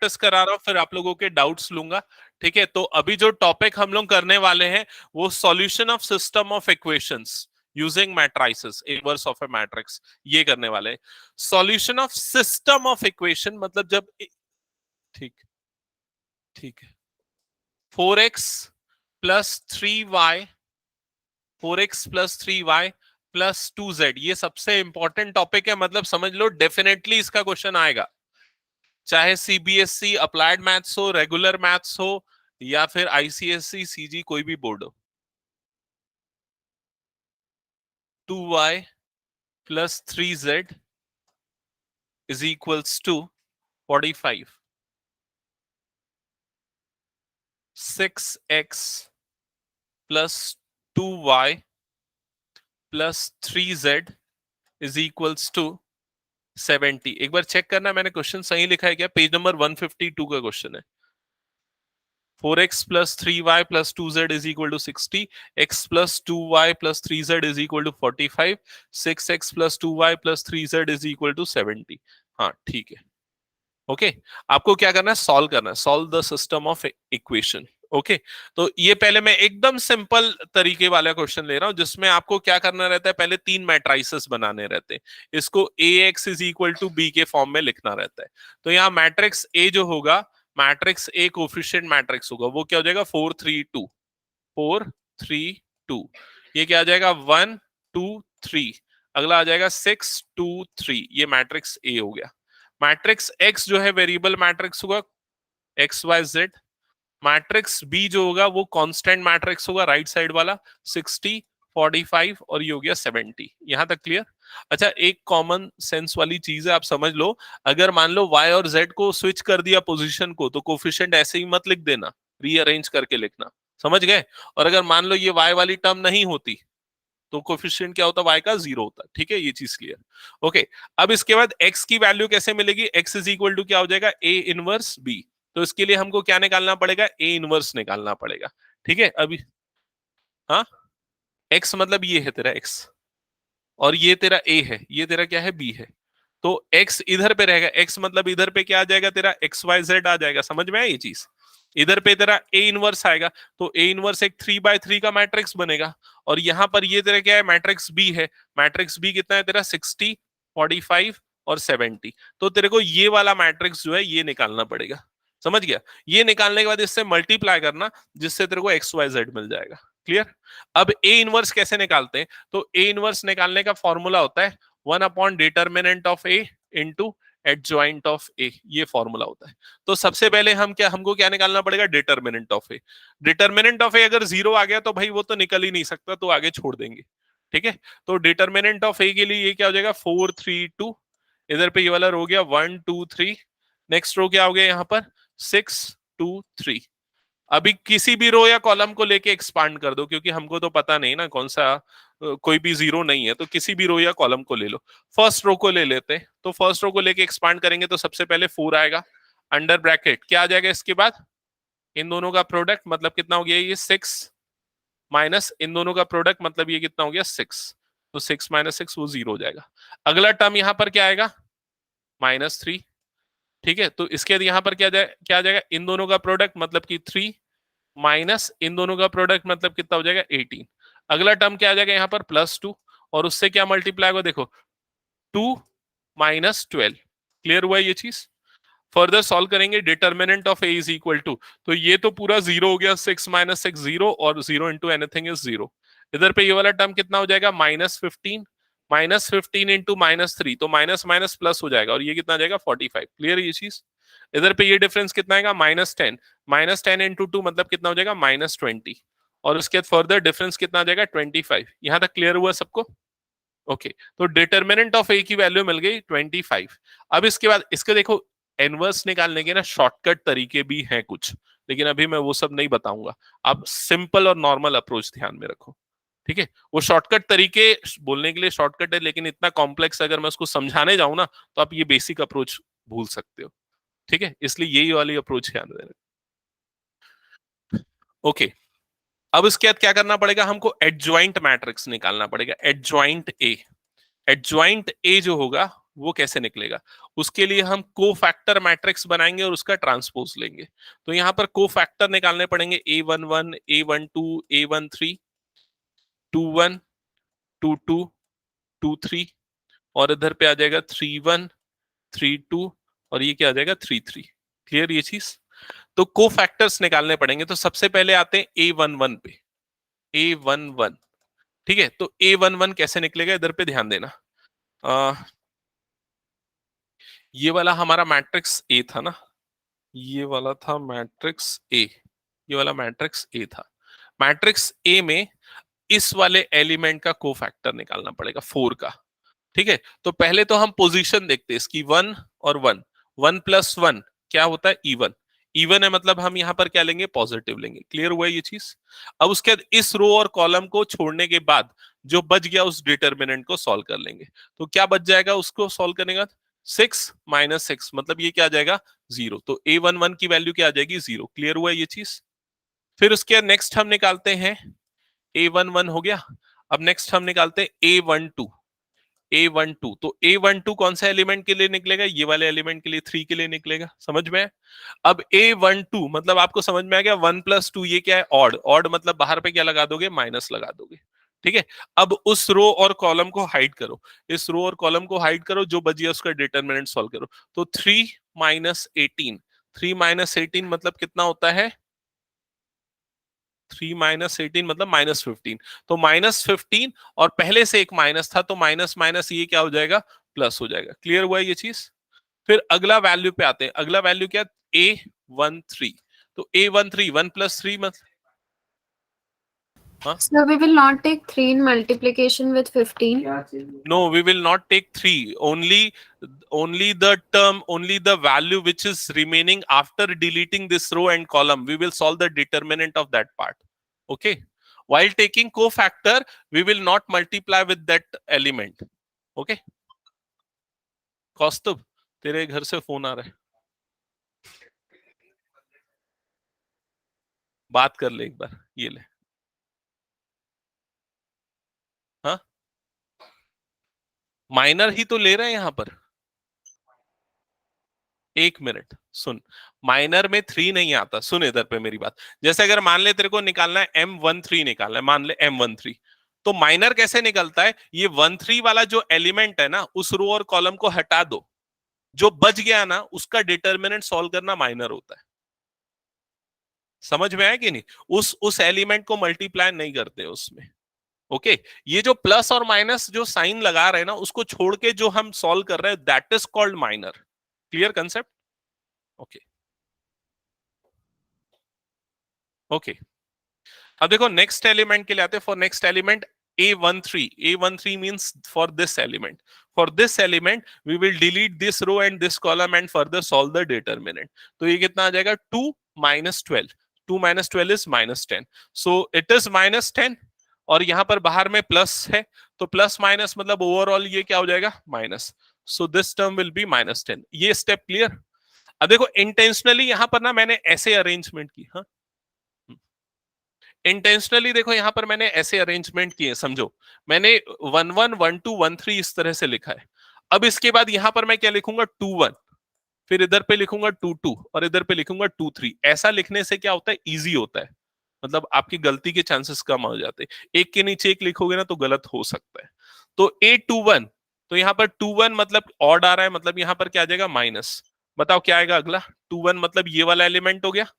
Practice करा रहा हूं, फिर आप लोगों के डाउट्स लूंगा। ठीक है, तो अभी जो टॉपिक हम लोग करने वाले हैं वो solution of system of equations using matrices, inverse of A matrix, ये करने वाले हैं। Solution of system of equation मतलब जब, ठीक ठीक है, 4x plus 3y, 4x plus 3y plus 2z, ये सबसे इंपॉर्टेंट टॉपिक है, मतलब समझ लो डेफिनेटली इसका क्वेश्चन आएगा, चाहे सीबीएसई अप्लाइड मैथ्स हो, रेगुलर मैथ्स हो, या फिर आईसीएसई सीजी कोई भी बोर्ड हो। 2y plus 3z is equals to 45, 6x plus 2y plus 3z is equals to 70। एक बार चेक करना मैंने क्वेश्चन सही लिखा है क्या, पेज नंबर 152 का क्वेश्चन है। 4x plus 3y plus 2z is equal to 60, x plus 2y plus 3z is equal to 45, 6x plus 2y plus 3z is equal to 70। हाँ ठीक है, ओके। आपको क्या करना है, सॉल्व करना है, solve the system of equation. Okay, तो ये पहले मैं एकदम सिंपल तरीके वाला क्वेश्चन ले रहा हूं, जिसमें आपको क्या करना रहता है, पहले 3 मैट्रिसेस बनाने रहते हैं, इसको ax is equal to b के फॉर्म में लिखना रहता है। तो यहाँ मैट्रिक्स a जो होगा, मैट्रिक्स ए कोफिशिएंट मैट्रिक्स होगा, वो क्या हो जाएगा, 4 3 2, 4 3 2। ये क्या आ जाएगा, 1 2 3। अगला आ जाएगा 6 2 3, ये मैट्रिक्स ए हो गया। मैट्रिक्स एक्स जो है वेरिएबल मैट्रिक्स होगा, X Y Z. Matrix B जो होगा वो कांस्टेंट मैट्रिक्स होगा, राइट साइड वाला, 60 45 और ये हो गया 70। यहां तक क्लियर। अच्छा, एक कॉमन सेंस वाली चीज है, आप समझ लो, अगर मान लो y और z को स्विच कर दिया पोजीशन को, तो कोफिशिएंट ऐसे ही मत लिख देना, रीअरेंज करके लिखना, समझ गए। और अगर मान लो ये y वाली टर्म नहीं होती, तो कोफिशिएंट क्या होता, y का 0 होता। ठीक है, ये चीज क्लियर। ओके, अब इसके बाद x की वैल्यू कैसे मिलेगी, x इज इक्वल टू क्या हो जाएगा, a इनवर्स b। तो इसके लिए हमको क्या निकालना पड़ेगा, a इनवर्स निकालना पड़ेगा। ठीक है, अभी हाँ, x मतलब ये है तेरा x, और ये तेरा a है, ये तेरा क्या है, b है। तो x इधर पे रहेगा, x मतलब इधर पे क्या आ जाएगा, तेरा एक्स वाई जेड आ जाएगा। समझ में आया ये चीज, इधर पे तेरा a इनवर्स आएगा, तो a इनवर्स एक 3/3 का मैट्रिक्स बनेगा। और यहां पर ये तेरा क्या है, मैट्रिक्स b है। मैट्रिक्स b कितना है तेरा, 60 45 और 70। तो तेरे को ये वाला मैट्रिक्स जो है ये निकालना पड़ेगा, समझ गया। ये निकालने के बाद इससे मल्टीप्लाई करना, जिससे तेरे को एक्स वाई जेड मिल जाएगा। क्लियर। अब a इनवर्स कैसे निकालते हैं, तो a इनवर्स निकालने का फॉर्मूला होता है one by determinant of a into adjoint of a, ये फॉर्मूला होता है। तो सबसे पहले हमको क्या निकालना पड़ेगा, determinant of a। Determinant of a अगर 0 आ गया तो भाई वो तो निकल ही नहीं सकता, तो आगे छोड़ देंगे। ठीक है, तो डिटर्मिनेंट ऑफ a के लिए ये क्या हो जाएगा, 4 3 2। इधर पे ये वाला रो गया 1 2 3। नेक्स्ट रो क्या हो गया यहाँ पर, 6 2 3। अभी किसी भी रो या कॉलम को लेके एक्सपांड कर दो, क्योंकि हमको तो पता नहीं ना कौन सा, कोई भी 0 नहीं है, तो किसी भी रो या कॉलम को ले लो। फर्स्ट रो को ले लेते हैं, तो फर्स्ट रो को लेके एक्सपांड करेंगे तो सबसे पहले 4 आएगा, अंडर ब्रैकेट क्या आ जाएगा इसके बाद, इन दोनों का प्रोडक्ट मतलब कितना हो गया, ये 6 माइनस इन दोनों का प्रोडक्ट मतलब ये कितना हो गया, 6। तो 6 माइनस 6 वो 0 हो जाएगा। अगला टर्म यहाँ पर क्या आएगा, -3। ठीक है, तो इसके बाद यहाँ पर क्या आ जाएगा, इन दोनों का प्रोडक्ट मतलब कि 3 माइनस इन दोनों का प्रोडक्ट मतलब कितना हो जाएगा, 18। अगला टर्म क्या आ जाएगा यहाँ पर, +2, और उससे क्या मल्टीप्लाई होगा, देखो 2 माइनस 12। क्लियर हुआ ये चीज। फर्दर सॉल्व करेंगे, determinant of a is equal to, तो ये तो पूरा 0 हो गया, 6 माइनस 6 0, और 0 इंटू एनीथिंग इज 0। इधर पे ये वाला टर्म कितना हो जाएगा, -15, -15 इंटू -3, तो माइनस माइनस प्लस हो जाएगा, और ये कितना आ जाएगा, 45। क्लियर ये चीज। इधर पे ये डिफरेंस कितना आएगा, -10, -10 इंटू 2 मतलब कितना हो जाएगा, -20, और उसके बाद फर्दर डिफरेंस कितना आ जाएगा, 25। यहां तक क्लियर हुआ सबको। ओके, तो डिटर्मिनेंट ऑफ a की वैल्यू मिल गई 25। अब इसके बाद इसके देखो, इनवर्स निकालने के ना शॉर्टकट तरीके भी हैं कुछ, लेकिन अभी मैं वो सब नहीं बताऊंगा। आप सिंपल और नॉर्मल अप्रोच ध्यान में रखो। ठीक है, वो शॉर्टकट तरीके बोलने के लिए शॉर्टकट है, लेकिन इतना कॉम्प्लेक्स अगर मैं उसको समझाने जाऊं ना, तो आप ये बेसिक अप्रोच भूल सकते हो। ठीक है, इसलिए यही वाली अप्रोच ध्यान देना। ओके, अब इसके बाद क्या करना पड़ेगा, हमको एडजॉइंट मैट्रिक्स निकालना पड़ेगा, एडजॉइंट ए। एडजॉइंट ए जो होगा वो कैसे निकलेगा? उसके लिए हम कोफैक्टर मैट्रिक्स बनाएंगे और उसका ट्रांसपोज लेंगे। तो यहाँ पर कोफैक्टर निकालने पड़ेंगे, A11, A12, A13, 21, 22, 23, और इधर पे आ जाएगा 31, 32, और ये क्या आ जाएगा 33। क्लियर ये चीज? तो कोफैक्टर्स निकालने पड़ेंगे। तो सबसे पहले आते हैं A11 पे। A11, ठीक है। तो A11 कैसे निकलेगा, इधर पे ध्यान देना। आ, ये वाला हमारा मैट्रिक्स ए था ना, ये वाला था मैट्रिक्स ए, ये वाला मैट्रिक्स ए था। मैट्रिक्स ए में इस वाले एलिमेंट का कोफैक्टर निकालना पड़ेगा 4 का। ठीक है, तो पहले तो हम पोजीशन देखते हैं इसकी, 1 और 1, 1 प्लस 1 क्या होता है, इवन। इवन है मतलब हम यहां पर क्या लेंगे, पॉजिटिव लेंगे। क्लियर हुआ ये चीज? अब उसके बाद इस रो और कॉलम को छोड़ने के बाद जो बच गया उस डिटर्मिनेंट को सॉल्व कर लेंगे। तो क्या बच जाएगा उसको सॉल्व करने का, 6 - 6 मतलब ये क्या आ जाएगा, 0। तो A11 की वैल्यू क्या आ जाएगी, 0। क्लियर हुआ ये चीज? फिर उसके बाद नेक्स्ट हम निकालते हैं, A11 हो गया। अब नेक्स्ट हम निकालते हैं A12। A12, तो A12 कौन सा एलिमेंट के लिए निकलेगा, ये वाले एलिमेंट के लिए, 3 के लिए निकलेगा। समझ में? अब A12 मतलब आपको समझ में आ गया, 1 + 2 ये क्या है, ऑड। ऑड मतलब बाहर पे क्या लगा दोगे, माइनस लगा दोगे। ठीक है, अब उस रो और कॉलम को हाइड करो, इस रो और कॉलम को हाइड करो, जो बच गया उसका डिटरमिनेंट सॉल्व करो। तो 3 - 18, 3 - 18 मतलब कितना होता है, 3 - 18 मतलब -15। तो -15, और पहले से एक माइनस था, तो माइनस माइनस ये क्या हो जाएगा, प्लस हो जाएगा। क्लियर हुआ ये चीज? फिर अगला वैल्यू पे आते हैं। अगला वैल्यू क्या, A13। तो A13, 1 + 3 मतलब, हाँ, So we will not take 3 in multiplication with 15. no, we will not take 3. Only the term, only the value which is remaining after deleting this row and column, we will solve the determinant of that part. Okay, while taking cofactor we will not multiply with that element. Okay, कौस्तुभ तेरे घर से phone आ रहा है, बात कर ले एक बार, ये ले। हाँ, माइनर ही तो ले रहे हैं यहाँ पर। 1 मिनट सुन, माइनर में 3 नहीं आता। सुन इधर पे मेरी बात, जैसे अगर मान ले तेरे को निकालना है M13 निकालना है, मान ले M13, तो माइनर कैसे निकलता है, ये 13 वाला जो एलिमेंट है ना, उस रो और कॉलम को हटा दो, जो बच गया ना उसका डिटर्मिनेंट सॉल्व करना माइनर होता है। समझ में आया कि नहीं? उस एलिमेंट को मल्टीप्लाई नहीं करते उसमें। ओके, ये जो प्लस और माइनस जो साइन लगा रहे हैं ना, उसको छोड़ के जो हम सॉल्व कर रहे हैं, that is called minor. Clear concept? Okay okay, अब देखो नेक्स्ट एलिमेंट के लिए आते हैं। For next element A13, A13 means for this element. For this element, we will delete this row and this column and further solve the determinant. तो ये कितना आ जाएगा, 2 - 12, 2 - 12 is -10. So it is -10, और यहां पर बाहर में प्लस है, तो प्लस माइनस मतलब ओवरऑल ये क्या हो जाएगा, minus. So this term will B -10। ये स्टेप क्लियर? अब देखो इंटेंशनली यहां पर ना मैंने ऐसे अरेंजमेंट की, हाँ, इंटेंशनली देखो यहां पर मैंने ऐसे अरेंजमेंट किए, समझो। मैंने 11, 12, 13 इस तरह से लिखा है। अब इसके बाद यहां पर मैं क्या लिखूंगा, 21, फिर इधर पे लिखूंगा 22, और इधर पे लिखूंगा 23। ऐसा लिखने से क्या होता है, इजी होता है, मतलब आपकी गलती के चांसेस कम हो जाते हैं। एक के नीचे एक लिखोगे ना तो गलत हो सकता है। तो A21, तो यहाँ पर 21 मतलब ऑड आ रहा है, मतलब यहाँ पर क्या आ जाएगा, माइनस। बताओ क्या आएगा अगला, 21 मतलब ये वाला एलिमेंट हो गया।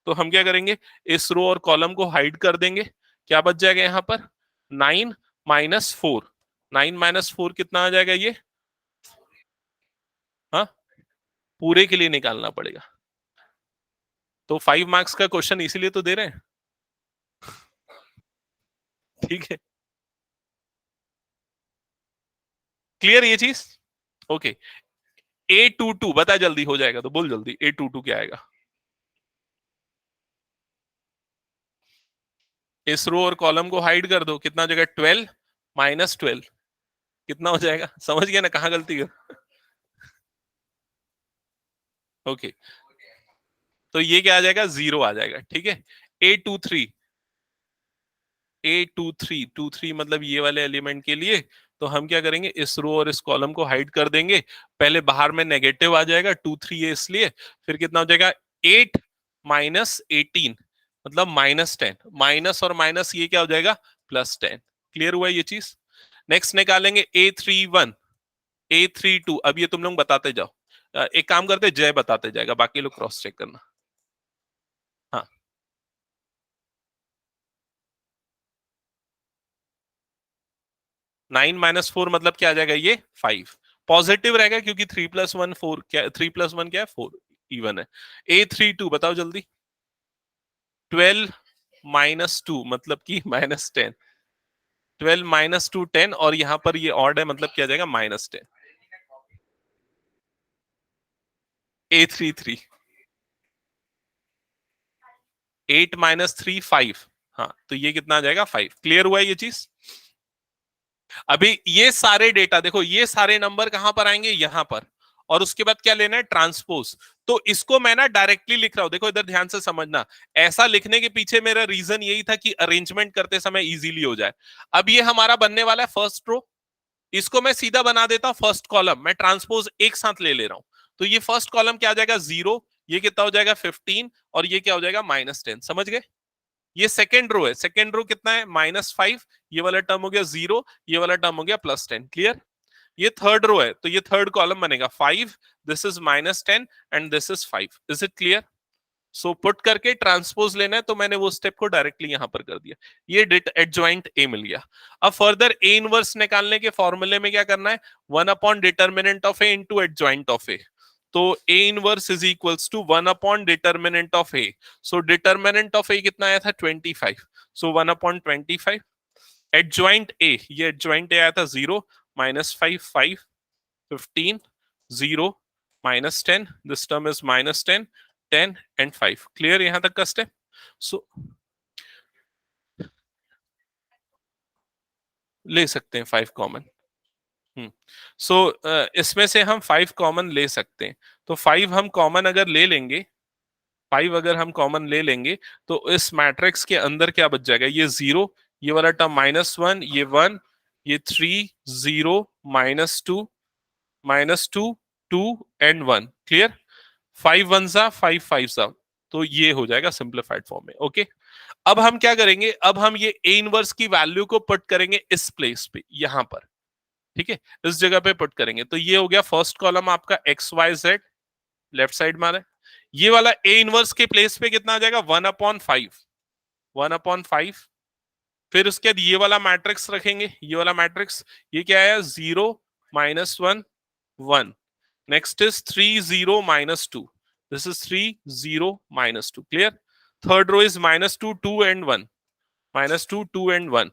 तो हम क्या करेंगे, इस रो और कॉलम को हाइड कर देंगे। क्या बच जाएगा यहाँ पर, 9 - 4। 9 - 4 कितना आ जाएगा ये, हाँ, पूरे के लिए निकालना पड़ेगा। तो 5 मार्क्स का क्वेश्चन इसीलिए तो दे रहे हैं। ठीक है, क्लियर ये चीज? ओके, A22 बता, जल्दी हो जाएगा तो बोल जल्दी, A22 क्या आएगा? इस रो और कॉलम को हाइड कर दो, कितना हो जाएगा, 12 - 12 कितना हो जाएगा, समझ गया ना कहाँ गलती कर। ओके, तो ये क्या आ जाएगा, 0 आ जाएगा। ठीक है, A23, A23, 23 मतलब ये वाले एलिमेंट के लिए तो हम क्या करेंगे, इस रो और इस कॉलम को हाइड कर देंगे। पहले बाहर में नेगेटिव आ जाएगा 2 3 है इसलिए, फिर कितना हो जाएगा 8 माइनस 18 मतलब -10, माइनस और माइनस ये क्या हो जाएगा +10। क्लियर हुआ ये चीज। नेक्स्ट निकालेंगे A31 A32। अब ये तुम लोग बताते जाओ, एक काम करते जय बताते जाएगा, बाकी लोग क्रॉस चेक करना। हाँ 9 माइनस 4 मतलब क्या आ जाएगा ये 5। पॉजिटिव रहेगा क्योंकि 3 + 1 4, क्या 3 + 1 क्या है 4, इवन है। A32 बताओ जल्दी। 12 माइनस 2 मतलब कि -10। 12 माइनस 2 10, और यहां पर ये ऑड है मतलब क्या जाएगा -10। A33 8 minus 3 5। हाँ तो ये कितना आ जाएगा 5। क्लियर हुआ ये चीज। अभी ये सारे डेटा देखो, ये सारे नंबर कहां पर आएंगे यहां पर, और उसके बाद क्या लेना है ट्रांसपोज। तो इसको मैं ना डायरेक्टली लिख रहा हूं, देखो इधर ध्यान से समझना। ऐसा लिखने के पीछे मेरा रीजन यही था कि अरेंजमेंट करते समय इजीली हो जाए। अब ये हमारा बनने वाला है फर्स्ट रो, इसको मैं सीधा बना देता हूं फर्स्ट कॉलम, मैं ट्रांसपोज एक साथ ले ले रहा हूं। तो ये फर्स्ट कॉलम क्या आ जाएगा 0, ये कितना हो जाएगा 15, और ये क्या हो जाएगा -10। समझ गए। ये सेकेंड रो है, सेकेंड रो कितना है -5, ये वाला टर्म हो गया 0, ये वाला टर्म हो गया +10। क्लियर। ये थर्ड रो है, तो ये थर्ड कॉलम बनेगा 5, this is -10 and this is 5। Is it clear. So put करके ट्रांसपोज लेना है, तो मैंने वो स्टेप को डायरेक्टली यहां पर कर दिया। ये डिट एडजॉइंट ए मिल गया। अब फर्दर ए इनवर्स निकालने के फॉर्मूले में क्या करना है, one by determinant of A into adjoint of A. तो A inverse is equals to one by determinant of A. So determinant of A कितना आया था 25, सो 1/25। एडजॉइंट ए, ये एडजॉइंट ए आया था 0 -5 5 15 0 -10, this term is -10 10 and 5। Clear यहां तक का स्टेप। सो ले सकते हैं 5 कॉमन। सो इसमें से हम 5 कॉमन ले सकते हैं। तो 5 हम कॉमन अगर ले लेंगे, 5 अगर हम कॉमन ले लेंगे, तो इस मैट्रिक्स के अंदर क्या बच जाएगा, ये 0, ये वाला टर्म -1, ये 1, ये 3 0 -2 -2 2 एंड 1। क्लियर। 5 1 सा 5 5 सा, तो ये हो जाएगा सिंप्लीफाइड फॉर्म में। ओके। अब हम क्या करेंगे, अब हम ये ए इनवर्स की वैल्यू को पुट करेंगे इस प्लेस पे, यहां पर। ठीक है, इस जगह पे पुट करेंगे। तो ये हो गया फर्स्ट कॉलम आपका XYZ, लेफ्ट साइड में आ रहा है। ये वाला ए इनवर्स के प्लेस पे कितना आ जाएगा 1/5, 1/5। फिर उसके बाद ये वाला मैट्रिक्स रखेंगे, ये वाला मैट्रिक्स, ये क्या है 0 -1 1। Next is 3 0 -2, this is 3 0 -2। Clear. Third row is -2 2 and 1, -2 2 and 1,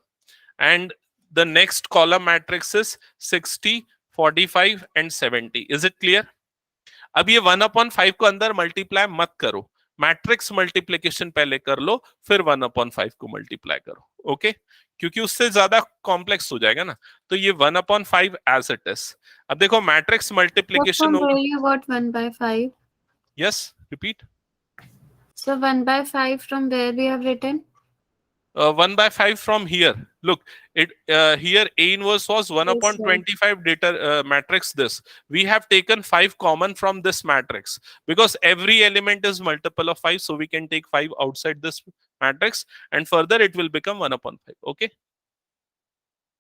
and the next column matrix is 60 45 and 70। is it clear। अब ये 1/5 को अंदर मल्टीप्लाई मत करो, मैट्रिक्स मल्टीप्लीकेशन पहले कर लो, फिर 1/5 को मल्टीप्लाई करो। ओके, क्योंकि उससे ज्यादा कॉम्प्लेक्स हो जाएगा ना। तो ये 1/5 एज इट इज। अब देखो मैट्रिक्स But मल्टीप्लीकेशन from होगा। where you got 1/5? Yes repeat. So 1/5 from where we have written? 1/5 from here. Look, it here A inverse was 1 Yes, upon sir. 25 data matrix. This we have taken 5 common from this matrix because every element is multiple of 5, so we can take 5 outside this matrix, and further it will become 1/5. Okay,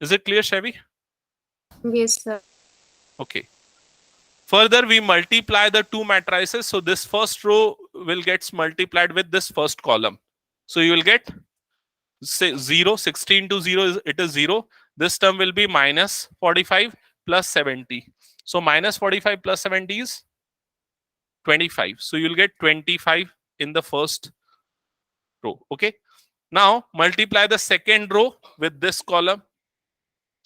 is it clear, Shavi? Yes, sir. Okay. Further, we multiply the two matrices, so this first row will gets multiplied with this first column. So you will get say 0, 60 into 0 is, it is 0. This term will be -45 plus 70. So -45 plus 70 is 25. So you'll get 25 in the first row. Okay. Now multiply the second row with this column.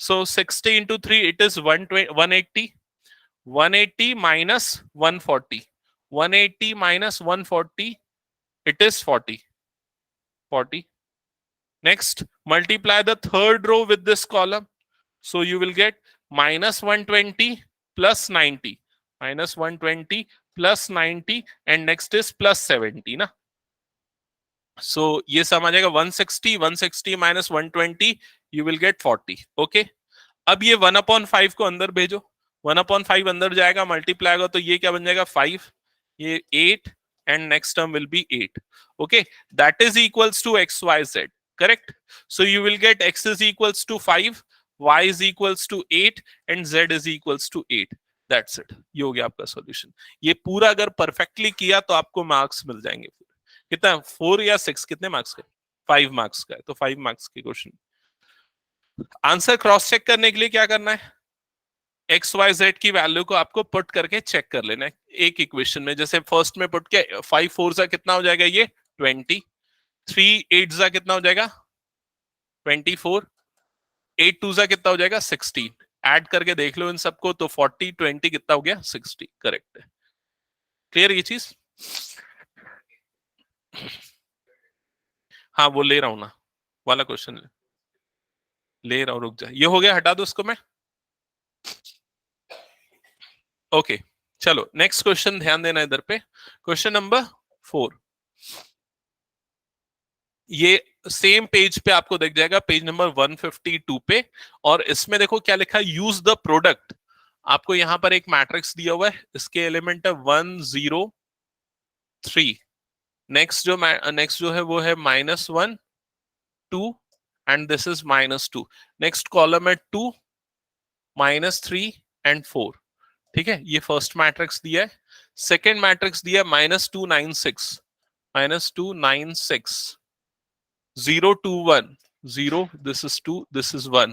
So 60 into 3, it is 180. 180 minus 140. 180 minus 140, it is 40. 40. Next, multiply the third row with this column. So you will get -120 plus 90. -120 plus 90, and next is plus 70 ना. So ये सम आ जाएगा 160 minus 120, you will get 40. Okay. अब ये 1/5 को अंदर भेजो, 1/5 अंदर जाएगा, मल्टीप्लाई होगा, तो ये क्या बन जाएगा 5, ये 8 and next term will be 8. Okay, that is equals to X Y Z. Correct. So you will get x is equals to 5, y is equals to 8 and z is equals to 8. That's it. ये हो गया आपका solution. ये पूरा अगर perfectly किया तो आपको मार्क्स मिल जाएंगे. कितना, 4 या 6, कितने मार्क्स का? 5 मार्क्स का है, तो 5 मार्क्स के क्वेश्चन. आंसर क्रॉस चेक करने के लिए क्या करना है, एक्स वाई जेड की वैल्यू को आपको पुट करके चेक कर लेना है एक इक्वेशन में. जैसे फर्स्ट में पुट के 5 4 सा कितना हो जाएगा, ये 20, 3 8 सा कितना हो जाएगा 24, 8 2 सा कितना हो जाएगा 16. ऐड करके देख लो इन सबको, तो 40 20 कितना हो गया 60. करेक्ट है. क्लियर ये चीज? हाँ वो ले रहा हूं ना, वाला क्वेश्चन ले रहा हूं, रुक जा. ये हो गया, हटा दो इसको मैं. ओके चलो नेक्स्ट क्वेश्चन ध्यान देना इधर पे. Question number 4. ये सेम पेज पे आपको दिख जाएगा, पेज नंबर 152 पे. और इसमें देखो क्या लिखा है, यूज द प्रोडक्ट. आपको यहां पर एक मैट्रिक्स दिया हुआ है, इसके एलिमेंट है 1 0 3. नेक्स्ट जो है वो है -1 2 and this is -2. Next column है 2 -3 एंड 4. ठीक है, ये फर्स्ट मैट्रिक्स दिया है. सेकेंड मैट्रिक्स दिया है -2 9 6, -2 9 6, 0 2 1 0, this is 2, this is 1.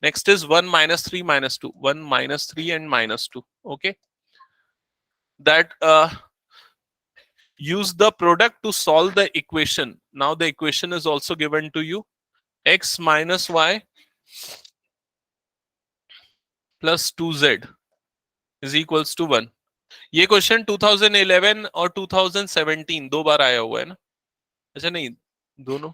Next is 1 -3 -2, 1 -3 and -2. Okay, that use the product to solve the equation. Now the equation is also given to you, x minus y plus 2z is equals to 1. ये question 2011 और 2017 दो बार आया हुआ है ना? अच्छा नहीं, दोनों.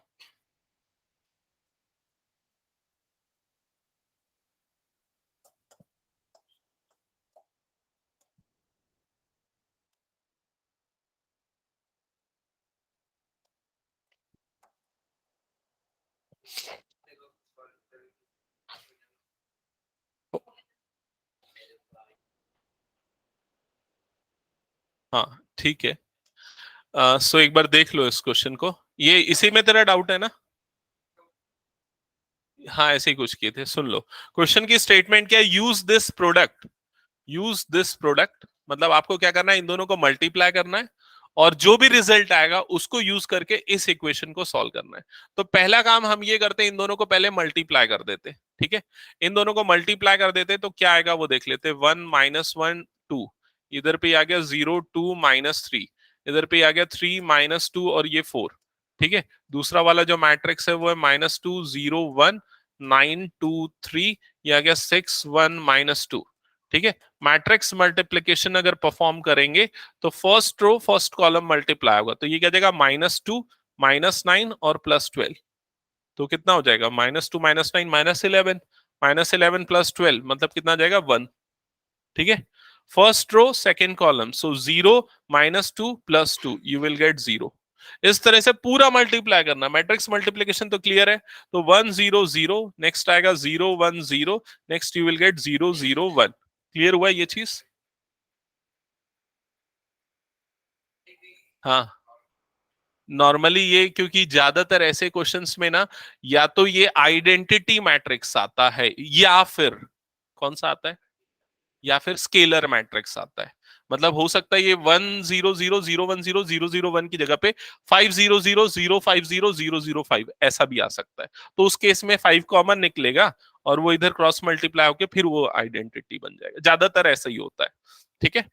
हाँ ठीक है. सो एक बार देख लो इस क्वेश्चन को. ये इसी में तेरा डाउट है ना? हाँ ऐसे ही कुछ किए थे. सुन लो क्वेश्चन की स्टेटमेंट क्या है, use this product. Use this product मतलब आपको क्या करना है, इन दोनों को मल्टीप्लाई करना है और जो भी रिजल्ट आएगा उसको यूज करके इस इक्वेशन को सॉल्व करना है. तो पहला काम हम ये करते हैं, इन दोनों को पहले मल्टीप्लाई कर देते. ठीक है, इन दोनों को मल्टीप्लाई कर देते तो क्या आएगा वो देख लेते. 1 -1 2, इधर पे आ गया 0 2 -3, इधर पे आ गया 3 -2 और ये 4. ठीक है, दूसरा वाला जो मैट्रिक्स है वो है -2 0 1 9 2 3, ये आ गया 6 1 -2. ठीक है, मैट्रिक्स मल्टीप्लीकेशन अगर परफॉर्म करेंगे तो first row first column multiply होगा, तो ये क्या जाएगा -2 -9 और +12. तो कितना हो जाएगा, -2 -9 -11, -11 +12 मतलब कितना जाएगा 1. ठीक है, first row second column, so 0 -2 +2 you will get 0. इस तरह से पूरा मल्टीप्लाई करना. मैट्रिक्स मल्टीप्लीकेशन तो क्लियर है, तो 1 0 0, नेक्स्ट आएगा 0 1 0, next you will get 0 0 1. Clear हुआ ये चीज? हाँ नॉर्मली ये, क्योंकि ज्यादातर ऐसे क्वेश्चंस में ना या तो ये आइडेंटिटी मैट्रिक्स आता है या फिर कौन सा आता है, या फिर स्केलर मैट्रिक्स आता है. मतलब हो सकता है ये 1 0 0 0 1 0 0 0 1 की जगह पे 5 0 0 0 5 0 0 0 5 ऐसा भी आ सकता है. तो उस केस में 5 कॉमन निकलेगा और वो इधर क्रॉस मल्टीप्लाई होके फिर वो आइडेंटिटी बन जाएगा. ज्यादातर ऐसा ही होता है. ठीक है,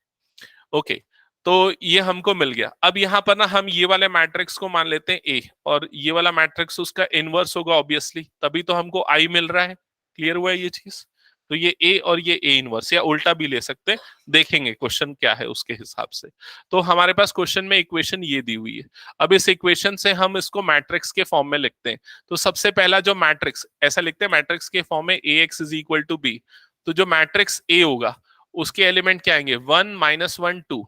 ओके. तो ये हमको मिल गया. अब यहाँ पर ना हम ये वाले मैट्रिक्स को मान लेते हैं ए, और ये वाला मैट्रिक्स उसका इनवर्स होगा ऑब्वियसली, तभी तो हमको आई मिल रहा है. क्लियर हुआ है ये चीज? तो ये ए और ये ए इनवर्स, या उल्टा भी ले सकते हैं, देखेंगे क्वेश्चन क्या है उसके हिसाब से. तो हमारे पास क्वेश्चन में इक्वेशन ये दी हुई है. अब इस इक्वेशन से हम इसको मैट्रिक्स के फॉर्म में लिखते हैं. तो सबसे पहला जो मैट्रिक्स ऐसा लिखते हैं, मैट्रिक्स के फॉर्म में A X is equal to B. तो जो मैट्रिक्स ए होगा उसके एलिमेंट क्या आएंगे, 1 -1 2,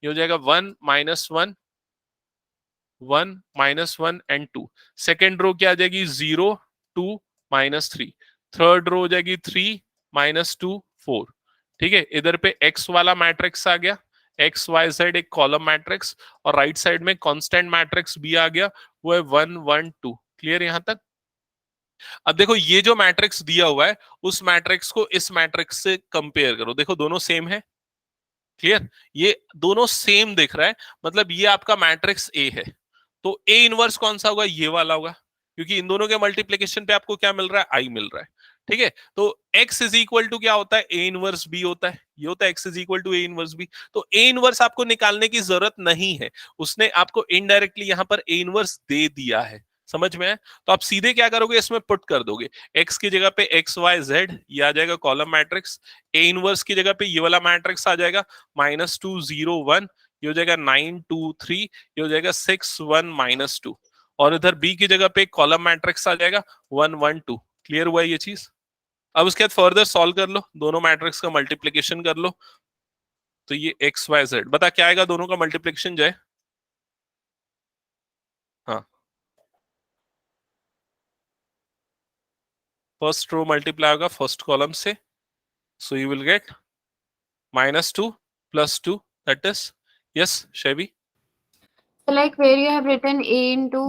ये हो जाएगा 1 -1 1 -1 एंड 2. सेकेंड रो क्या आ जाएगी 0 2 -3, थर्ड रो हो जाएगी 3 -2 4। ठीक है, इधर पे एक्स वाला मैट्रिक्स आ गया, एक्स वाई जेड एक कॉलम मैट्रिक्स, और राइट साइड में कांस्टेंट मैट्रिक्स भी आ गया, वो है 1 1 2। क्लियर यहां तक? अब देखो ये जो मैट्रिक्स दिया हुआ है उस मैट्रिक्स को इस मैट्रिक्स से कंपेयर करो, देखो दोनों सेम है। क्लियर, ये दोनों सेम दिख रहा है, मतलब ये आपका मैट्रिक्स ए है। तो ए इनवर्स कौन सा होगा? ये वाला होगा, क्योंकि इन दोनों के मल्टीप्लीकेशन पे आपको क्या मिल रहा है? आई मिल रहा है। ठीक है, तो x इज इक्वल टू क्या होता है? ए इनवर्स बी होता है, ये होता है x is equal to A inverse B. तो ए इनवर्स आपको निकालने की जरूरत नहीं है, उसने आपको इनडायरेक्टली यहां पर ए इनवर्स दे दिया है। समझ में है? तो आप सीधे क्या करोगे, इसमें पुट कर दोगे, x की जगह पे एक्स वाई जेड, ये आ जाएगा कॉलम मैट्रिक्स, ए इनवर्स की जगह पे ये वाला मैट्रिक्स आ जाएगा -2 0 1, ये हो जाएगा 9 2 3, ये हो जाएगा 6 1 -2, और इधर बी की जगह पे कॉलम मैट्रिक्स आ जाएगा 1 1 2। क्लियर हुआ ये चीज? अब उसके बाद फर्दर सॉल्व कर लो, दोनों मैट्रिक्स का मल्टीप्लीकेशन कर लो, तो ये एक्स वाई जेड, बता क्या आएगा दोनों का मल्टीप्लीकेशन जाए? हाँ, फर्स्ट रो मल्टीप्लाई होगा फर्स्ट कॉलम से, सो you will gate -2 + 2, that is, yes Shebi? So like where you have written A into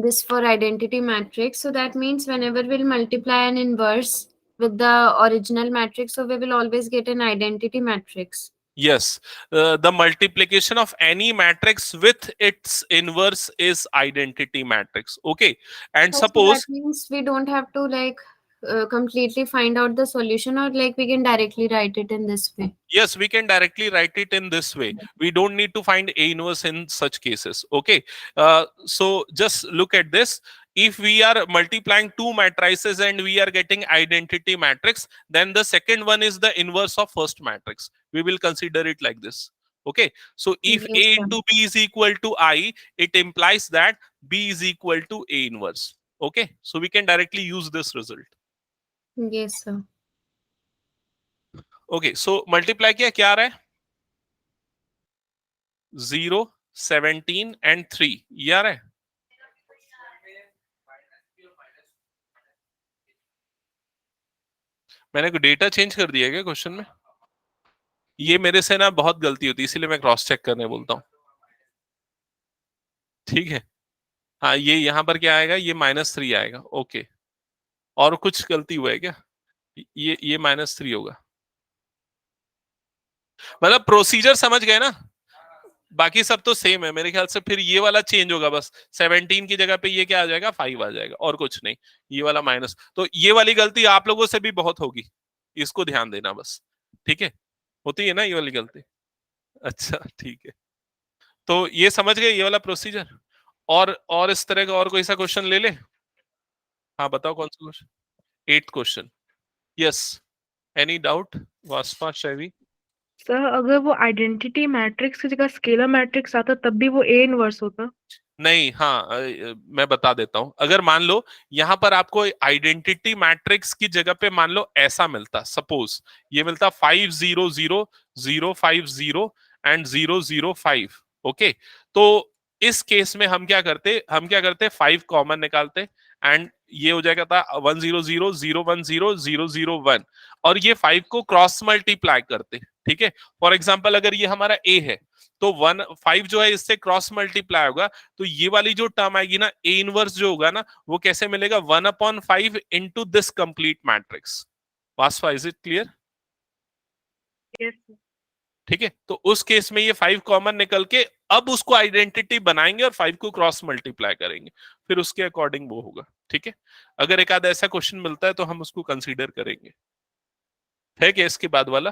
this for identity matrix, so that means whenever we'll multiply an inverse with the original matrix, so we will always get an identity matrix. Yes, the multiplication of any matrix with its inverse is identity matrix. Okay, and So that suppose, means we don't have to like completely find out the solution, or like we can directly write it in this way. yes, we can directly write it in this way. We don't need to find A inverse in such cases. Okay, so just look at this. If we are multiplying two matrices and we are getting identity matrix, then the second one is the inverse of first matrix. We will consider it like this. Okay, so if Yes, A sir. into B is equal to I, it implies that B is equal to A inverse. Okay, so we can directly use this result. Yes, sir. Okay, so multiply किया, क्या आ रहा है? 0 17 and 3, ये आ रहा है। मैंने कोई data change कर दिया है क्या क्वेश्चन में? ये मेरे से ना बहुत गलती होती है, इसीलिए मैं क्रॉस चेक करने बोलता हूँ। ठीक है, हाँ, ये यहां पर क्या आएगा? ये -3 आएगा। ओके, और कुछ गलती हुआ है क्या? ये -3 होगा, मतलब प्रोसीजर समझ गए ना? बाकी सब तो सेम है मेरे ख्याल से, फिर ये वाला चेंज होगा बस, 17 की जगह पे ये क्या आ जाएगा? 5 आ जाएगा, और कुछ नहीं। ये वाला माइनस, तो ये वाली गलती आप लोगों से भी बहुत होगी, इसको ध्यान देना बस। ठीक है, होती है ना ये वाली गलती? अच्छा ठीक है, तो ये समझ गए ये वाला प्रोसीजर। और इस तरह का और कोई सा क्वेश्चन ले ले? हाँ बताओ कौन सा question? 8th question, yes, any doubt वास्पा शैवी? सर अगर वो आइडेंटिटी मैट्रिक्स की जगह स्केलर मैट्रिक्स आता तब भी वो ए इनवर्स होता? नहीं, हाँ, मैं बता देता हूं। अगर मान लो यहां पर आपको आइडेंटिटी मैट्रिक्स की जगह पे मान लो ऐसा मिलता, सपोज ये मिलता 5 0 0 0 5 0 एंड 0 0 5। ओके, तो इस केस में हम क्या करते 5 कॉमन निकालते, एंड ये हो जाएगा था 1 0 0 0 1 0 0 0 1, और ये 5 को क्रॉस मल्टीप्लाई करते। ठीक है, फॉर एग्जाम्पल अगर ये हमारा ए है, तो 1 5 जो है इससे क्रॉस मल्टीप्लाई होगा, तो ये वाली जो टर्म आएगी ना, ए इनवर्स जो होगा ना, वो कैसे मिलेगा? 1/5 इनटू दिस कंप्लीट मैट्रिक्स। वास्वा, इज इट क्लियर? यस। ठीक है, तो उस केस में ये 5 कॉमन निकल के अब उसको आइडेंटिटी बनाएंगे और 5 को क्रॉस मल्टीप्लाई करेंगे, फिर उसके अकॉर्डिंग वो होगा। ठीक है, अगर एक आध ऐसा क्वेश्चन मिलता है तो हम उसको कंसीडर करेंगे। है क्या इसके बाद वाला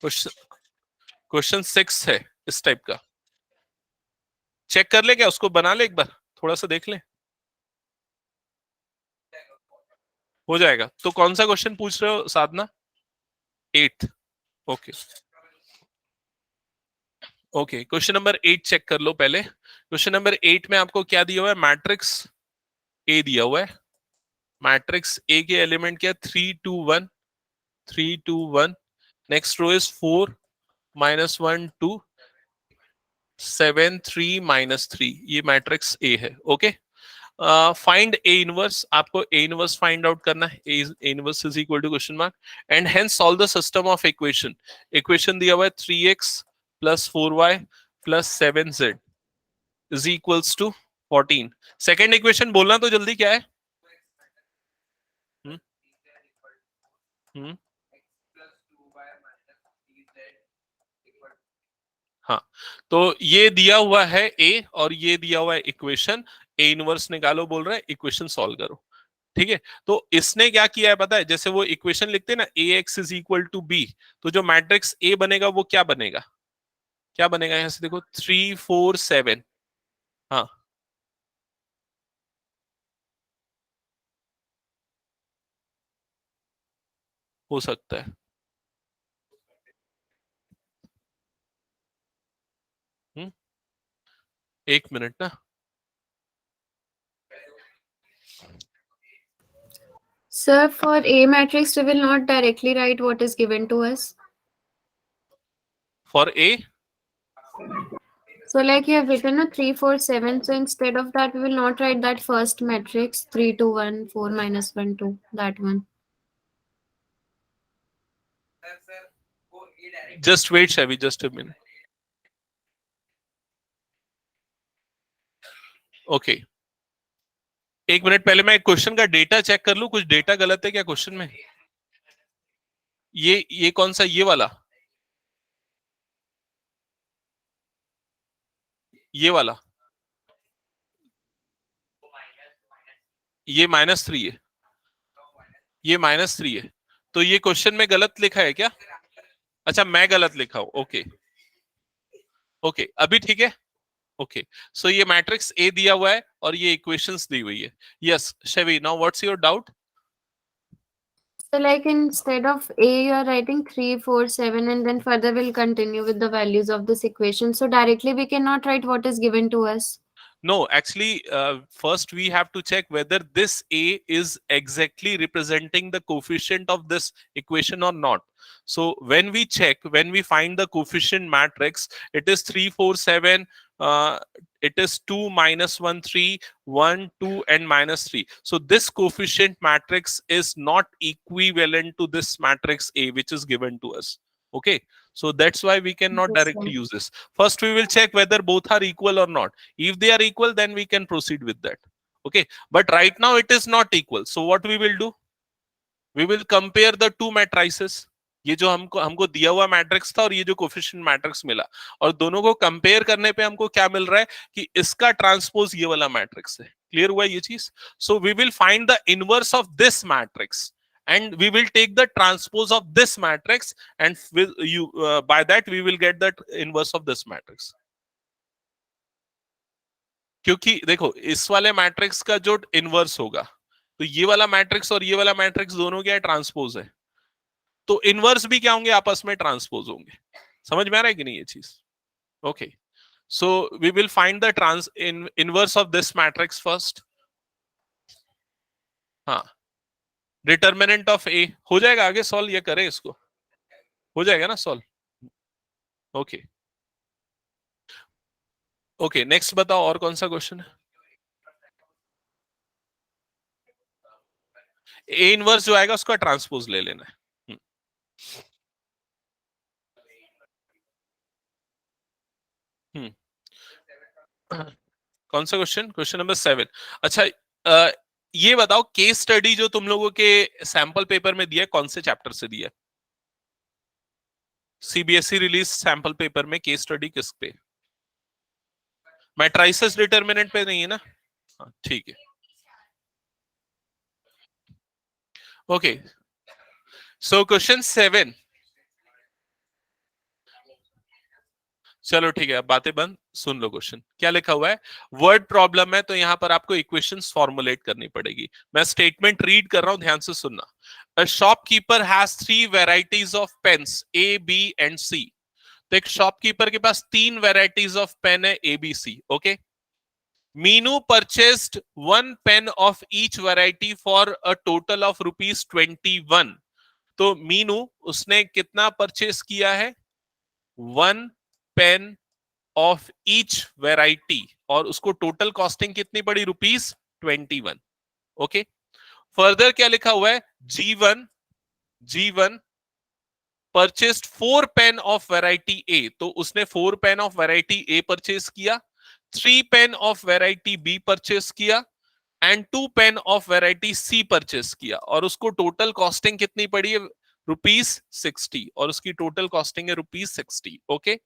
क्वेश्चन 6 है इस टाइप का? चेक कर ले क्या, उसको बना ले एक बार, थोड़ा सा देख ले, हो जाएगा। तो कौन सा क्वेश्चन पूछ रहे हो Sadhana? 8th। Okay okay, question number 8 check कर लो पहले। क्वेश्चन नंबर 8 में आपको क्या दिया हुआ है? मैट्रिक्स ए दिया हुआ है। मैट्रिक्स ए के एलिमेंट क्या? 3 2 1 3 2 1। Next row is 4 -1 2 7 3 -3। ये मैट्रिक्स ए है। ओके, फाइंड ए इनवर्स, आपको ए इनवर्स फाइंड आउट करना है, A inverse is equal to question mark, and hence solve the system of equation. Equation दिया हुआ है 3x प्लस 4y प्लस 7z is equals to 14। Second equation बोलना तो जल्दी, क्या है? हम्म हम्म हाँ, तो ये दिया हुआ है ए और ये दिया हुआ है इक्वेशन, ए इनवर्स निकालो बोल रहा है, इक्वेशन सॉल्व करो। ठीक है, तो इसने क्या किया है पता है, जैसे वो इक्वेशन लिखते हैं ना, A X is equal to B, तो जो मैट्रिक्स ए बनेगा वो क्या बनेगा, क्या बनेगा यहां से देखो, 3 4 7। हाँ, हो सकता है। हम्म, एक मिनट ना। Sir, for A matrix, we will not directly write what is given to us. For a, So, like you have written a 3, 4, 7. So, instead of that, we will not write that first matrix 3, 2, 1, 4, minus 1, 2. That one. Just wait Shaivi, just a minute. Okay, एक मिनट, पहले मैं question का data check कर लूं, कुछ data गलत है क्या क्वेश्चन में? ये कौन सा, ये वाला, ये वाला, ये -3 है, ये -3 है, तो ये क्वेश्चन में गलत लिखा है क्या? अच्छा, मैं गलत लिखा हूं, ओके ओके, अभी ठीक है। ओके, सो ये मैट्रिक्स ए दिया हुआ है और ये इक्वेशंस दी हुई है। Yes Shaivi, now what's your doubt? So, like instead of A, you are writing 3, 4, 7, and then further we'll continue with the values of this equation. So, directly we cannot write what is given to us. No, actually, first we have to check whether this A is exactly representing the coefficient of this equation or not. So when we check, when we find the coefficient matrix, it is 3, 4, 7, it is 2, -1, 3, 1, 2, and -3. So this coefficient matrix is not equivalent to this matrix A, which is given to us. Okay, so that's why we cannot Yes, directly sir. use this. First, we will check whether both are equal or not. If they are equal, then we can proceed with that. Okay, but right now it is not equal. So what we will do? We will compare the two matrices. ये जो हमको दिया हुआ matrix था और ये जो coefficient matrix मिला, और दोनों को कंपेयर करने पे हमको क्या मिल रहा है कि इसका ट्रांसपोज ये वाला मैट्रिक्स है। क्लियर हुआ ये चीज? So we will find the inverse of this matrix and we will take the transpose of this matrix, and by that we will get the inverse of this matrix. क्योंकि देखो इस वाले matrix का जो inverse होगा, तो ये वाला मैट्रिक्स और ये वाला मैट्रिक्स दोनों क्या है, ट्रांसपोज है, तो इनवर्स भी क्या होंगे, आपस में ट्रांसपोज होंगे। समझ में आ रहा है कि नहीं ये चीज? Okay, so we will find the inverse of this matrix first. हाँ, डिटर्मिनेंट ऑफ ए हो जाएगा, आगे सॉल्व ये करें, इसको हो जाएगा ना सॉल्व। ओके ओके, नेक्स्ट बताओ और कौन सा क्वेश्चन है? ए इनवर्स जो आएगा उसका ट्रांसपोज ले लेना है। कौन सा क्वेश्चन? Question number 7। अच्छा, ये बताओ केस स्टडी जो तुम लोगों के सैंपल पेपर में दिया है, कौन से चैप्टर से दिया है? सीबीएसई रिलीज सैंपल पेपर में केस स्टडी किस पे? मैट्रिसेस डिटरमिनेंट पे नहीं है ना? हाँ ठीक है, ओके। सो क्वेश्चन 7, चलो ठीक है, अब बातें बंद, सुन लो क्वेश्चन क्या लिखा हुआ है। वर्ड प्रॉब्लम है तो यहां पर आपको इक्वेशंस फॉर्मुलेट करनी पड़ेगी। मैं स्टेटमेंट रीड कर रहा हूं, ध्यान से सुनना। A shopkeeper has 3 varieties of pens A, B and C. तो एक शॉपकीपर के पास 3 वेराइटीज ऑफ पेन है, A, B, C. Okay, Meenu purchased 1 pen of each variety for a total of ₹21। तो मीनू उसने कितना परचेस किया है? 1 पेन ऑफ ईच वेराइटी, और उसको टोटल कॉस्टिंग कितनी पड़ी? 21. ओके, फर्दर क्या लिखा हुआ है, G1 purchased 4 pen of variety A, तो उसने 4 pen of variety A purchase किया, 3 pen of variety B purchase किया and 2 pen of variety C purchase किया, और उसको टोटल कॉस्टिंग कितनी पड़ी है, ₹60, और उसकी टोटल कॉस्टिंग है ₹60. Okay,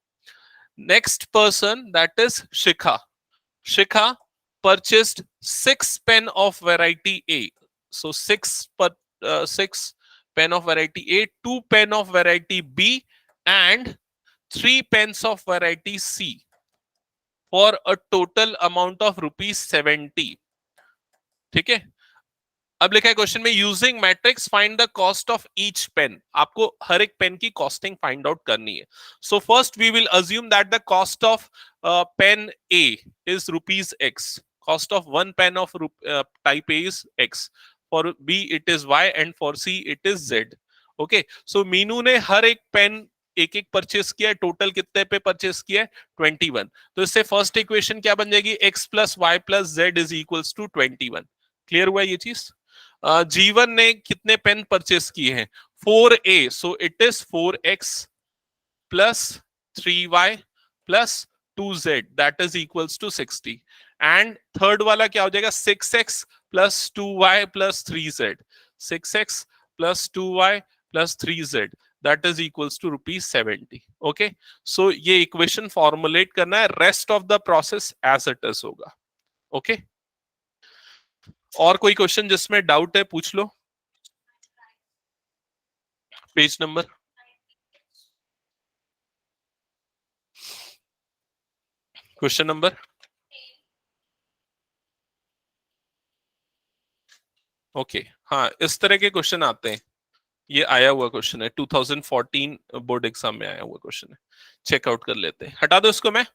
next person that is Shikha purchased 6 pen of variety A. So 6 pen of variety A, 2 pen of variety B, and 3 pens of variety C for a total amount of ₹70. ठीक है, अब लिखा है question में, using matrix find the cost of each pen. आपको हर एक pen की कॉस्टिंग फाइंड आउट करनी है. So first we will assume that the cost of pen A is ₹X. Cost of one pen of type A is X. For B it is Y and for C it is Z. Okay, so Meenu ने हर एक pen एक एक purchase किया है, total कितने पे purchase किया है, 21. तो इससे फर्स्ट इक्वेशन क्या बन जाएगी, X plus Y plus Z is equals to 21. Clear हुआ ये चीज. G1 ने कितने पेन परचेस किए हैं, 4A, so it is 4X plus 3Y plus 2Z, that is equals to 60. And third वाला क्या हो जाएगा, 6x plus 2y plus 3z, 6x plus 2y plus 3z, that is equals to ₹70. Okay, so ये equation formulate करना है, rest of the process as it is होगा. Okay, और कोई क्वेश्चन जिसमें डाउट है पूछ लो. Page number, question number. Okay, हाँ इस तरह के क्वेश्चन आते हैं. ये आया हुआ क्वेश्चन है, 2014 बोर्ड एग्जाम में आया हुआ क्वेश्चन है. चेकआउट कर लेते हैं, हटा दो इसको मैं.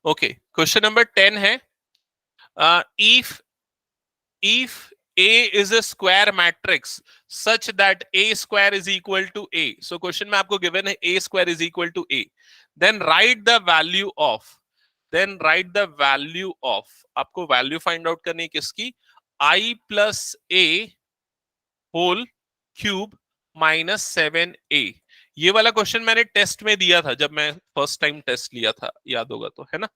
ओके, क्वेश्चन नंबर 10 है, if A is a square matrix such that A square is equal to A. So question में आपको गिवन है A square is equal to A. Then write the value of. आपको value find out करनी है किसकी, I plus A whole cube minus 7A. ये वाला question मैंने टेस्ट में दिया था जब मैं फर्स्ट टाइम टेस्ट लिया था, याद होगा तो, है ना.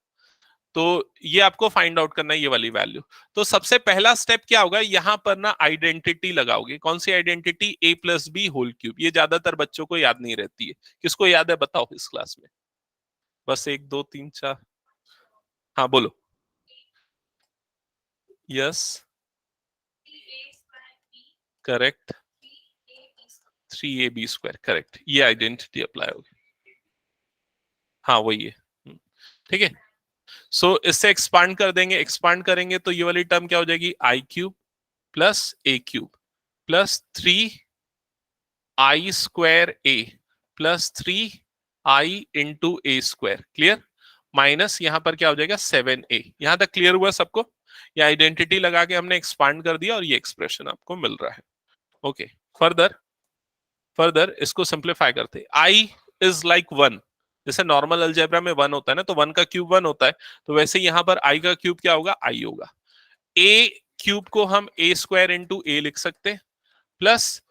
तो ये आपको फाइंड आउट करना है ये वाली वैल्यू. तो सबसे पहला स्टेप क्या होगा, यहां पर ना आइडेंटिटी लगाओगे. कौन सी identity, A plus B whole cube. ये ज्यादातर बच्चों को याद नहीं रहती है, किसको याद है बताओ इस क्लास में. बस 1 2 3 4, हाँ बोलो. Yes, correct, 3AB square, correct. ये आइडेंटिटी अप्लाई होगी, हाँ वही है. ठीक है, सो इससे एक्सपांड कर देंगे, एक्सपांड करेंगे तो ये वाली टर्म क्या हो जाएगी, I cube plus A cube plus 3I square A plus 3I into A square. Clear, minus यहां पर क्या हो जाएगा 7A. यहां तक क्लियर हुआ सबको. ये आइडेंटिटी लगा के हमने एक्सपांड कर दिया और ये एक्सप्रेशन आपको मिल रहा है. ओके, फर्दर इसको सिंप्लीफाई करते. I is like 1. जैसे नॉर्मल अलजेब्रा में 1 होता है ना, तो 1 का क्यूब 1 होता है, तो वैसे यहाँ पर I का क्यूब क्या होगा, I होगा. A क्यूब को हम A स्क्वायर इंटू A लिख सकते हैं, प्लस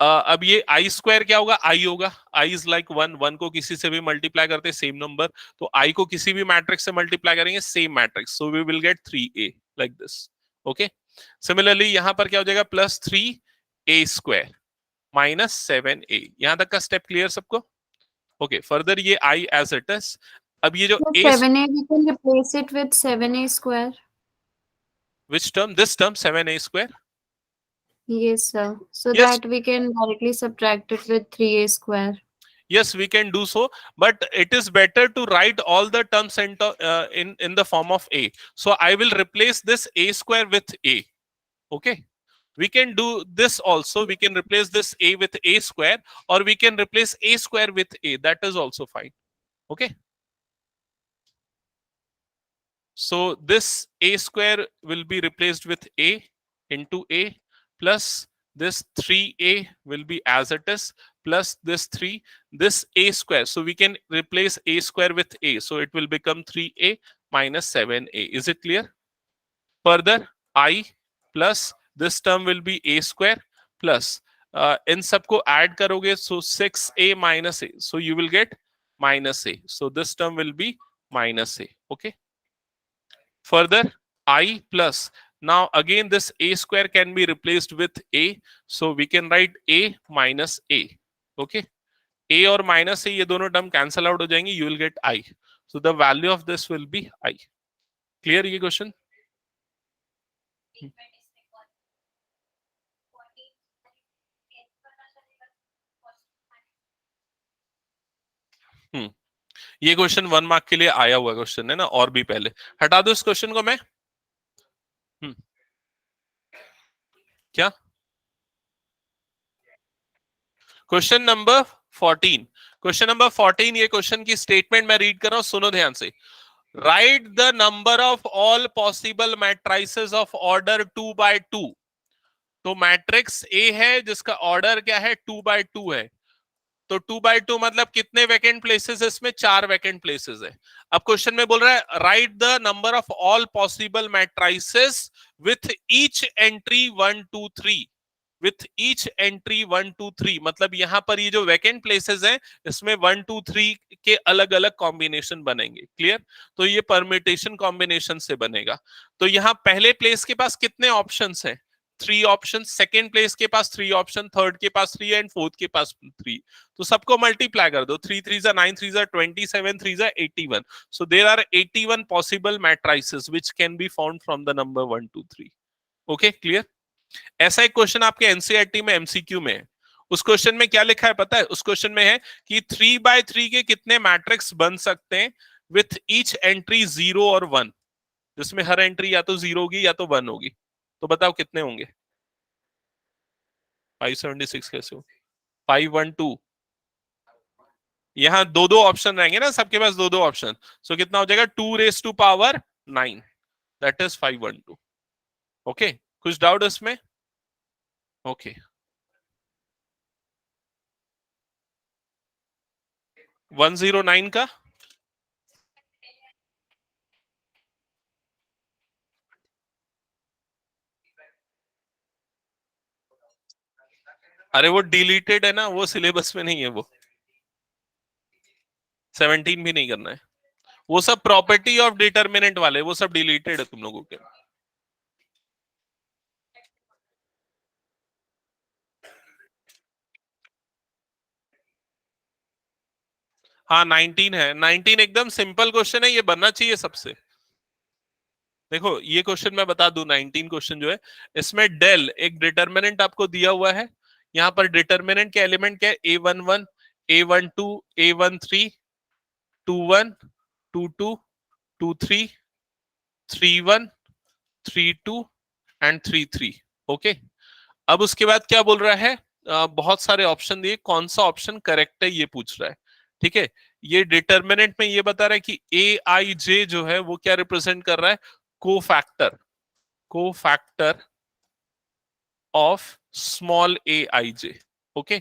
अब ये I स्क्वायर क्या होगा, I होगा. I इज लाइक 1 को किसी से भी मल्टीप्लाई करते हैं सेम नंबर, तो I को किसी भी मैट्रिक्स से मल्टीप्लाई करेंगे same matrix, so we will get 3A like this. Okay, similarly यहां पर क्या हो जाएगा, plus 3A square minus 7A. यहां तक का स्टेप क्लियर सबको. ओके, फर्दर ये I as it is. अब ये जो 7A, we can replace it with 7A square. which term, this term 7A square. Yes, sir. So Yes. that we can directly subtract it with 3A square. Yes, we can do so, but it is better to write all the terms in the form of A. So I will replace this A square with A. Okay, we can do this also. We can replace this A with A square, or we can replace A square with A. That is also fine. Okay, so this A square will be replaced with A into A plus this 3a will be as it is plus this 3, this a square, so we can replace a square with a, so it will become 3a minus 7a. Is it clear? Further, I plus this term will be a square plus इन सबको add करोगे, so 6a minus a, so you will get minus a, so this term will be minus a. Okay. Further, I plus, now again this a square can be replaced with a, so we can write a minus a. Okay, a और minus a ये दोनों term cancel out हो जाएंगे, you will get I, so the value of this will be I. Clear ये question? ये question 1 mark के लिए आया हुआ क्वेश्चन है ना, और भी पहले हटा दो इस क्वेश्चन को मैं। क्या क्वेश्चन नंबर 14, क्वेश्चन नंबर 14 ये क्वेश्चन की स्टेटमेंट मैं रीड कर रहा हूं, सुनो ध्यान से। Right the number of all possible matrices of order 2 by 2। तो मैट्रिक्स ए है जिसका ऑर्डर क्या है, 2 by 2 है, तो 2 by 2 मतलब कितने वैकेंट प्लेसेस, इसमें 4 वैकेंट प्लेसेस है। अब क्वेश्चन में बोल रहा है right the number of all possible matrices with each entry 1 2 3, with each entry 1 2 3 मतलब यहां पर ये जो वैकेंट प्लेसेस हैं इसमें 1 2 3 के अलग अलग कॉम्बिनेशन बनेंगे। क्लियर? तो ये परम्यूटेशन कॉम्बिनेशन से बनेगा। तो यहां पहले प्लेस के पास कितने ऑप्शंस हैं, 3 ऑप्शन, सेकेंड प्लेस के पास 3 ऑप्शन, थर्ड के पास 3 एंड फोर्थ के पास 3, तो सबको मल्टीप्लाई कर दो, 3 3 9 3 27, 3 81, so there are 81 possible matrices which can be found from the number 1 2 3। Okay, clear? ऐसा एक क्वेश्चन आपके एनसीईआरटी में एमसीक्यू में है, उस क्वेश्चन में क्या लिखा है पता है? उस क्वेश्चन में है कि 3 by 3 के कितने मैट्रिक्स बन सकते हैं विथ ईच एंट्री 0 और 1, जिसमें हर एंट्री या तो 0 होगी या तो 1 होगी, तो बताओ कितने होंगे? 576 कैसे हो? 512, यहां दो दो ऑप्शन रहेंगे ना, सबके पास दो दो ऑप्शन, सो कितना हो जाएगा 2 raised to power 9, that is 512। Okay, कुछ डाउट इसमें? ओके, 109 का अरे वो डिलीटेड है ना, वो सिलेबस में नहीं है, वो 17 भी नहीं करना है, वो सब प्रॉपर्टी ऑफ डिटर्मिनेंट वाले, वो सब डिलीटेड है तुम लोगों के। हाँ 19 है, 19 एकदम सिंपल क्वेश्चन है, ये बनना चाहिए सबसे। देखो ये क्वेश्चन मैं बता दूं, 19 क्वेश्चन जो है इसमें डेल एक डिटर्मिनेंट आपको दिया हुआ है, यहाँ पर डिटर्मिनेंट के एलिमेंट क्या है, A11, A12, A13, 21, 22, 23, 31, 32 and 33। Okay, अब उसके बाद क्या बोल रहा है, बहुत सारे ऑप्शन दिए, कौन सा ऑप्शन करेक्ट है ये पूछ रहा है। ठीक है, ये डिटर्मिनेंट में ये बता रहा है कि AIJ जो है वो क्या रिप्रेजेंट कर रहा है, cofactor of small AIJ। Okay,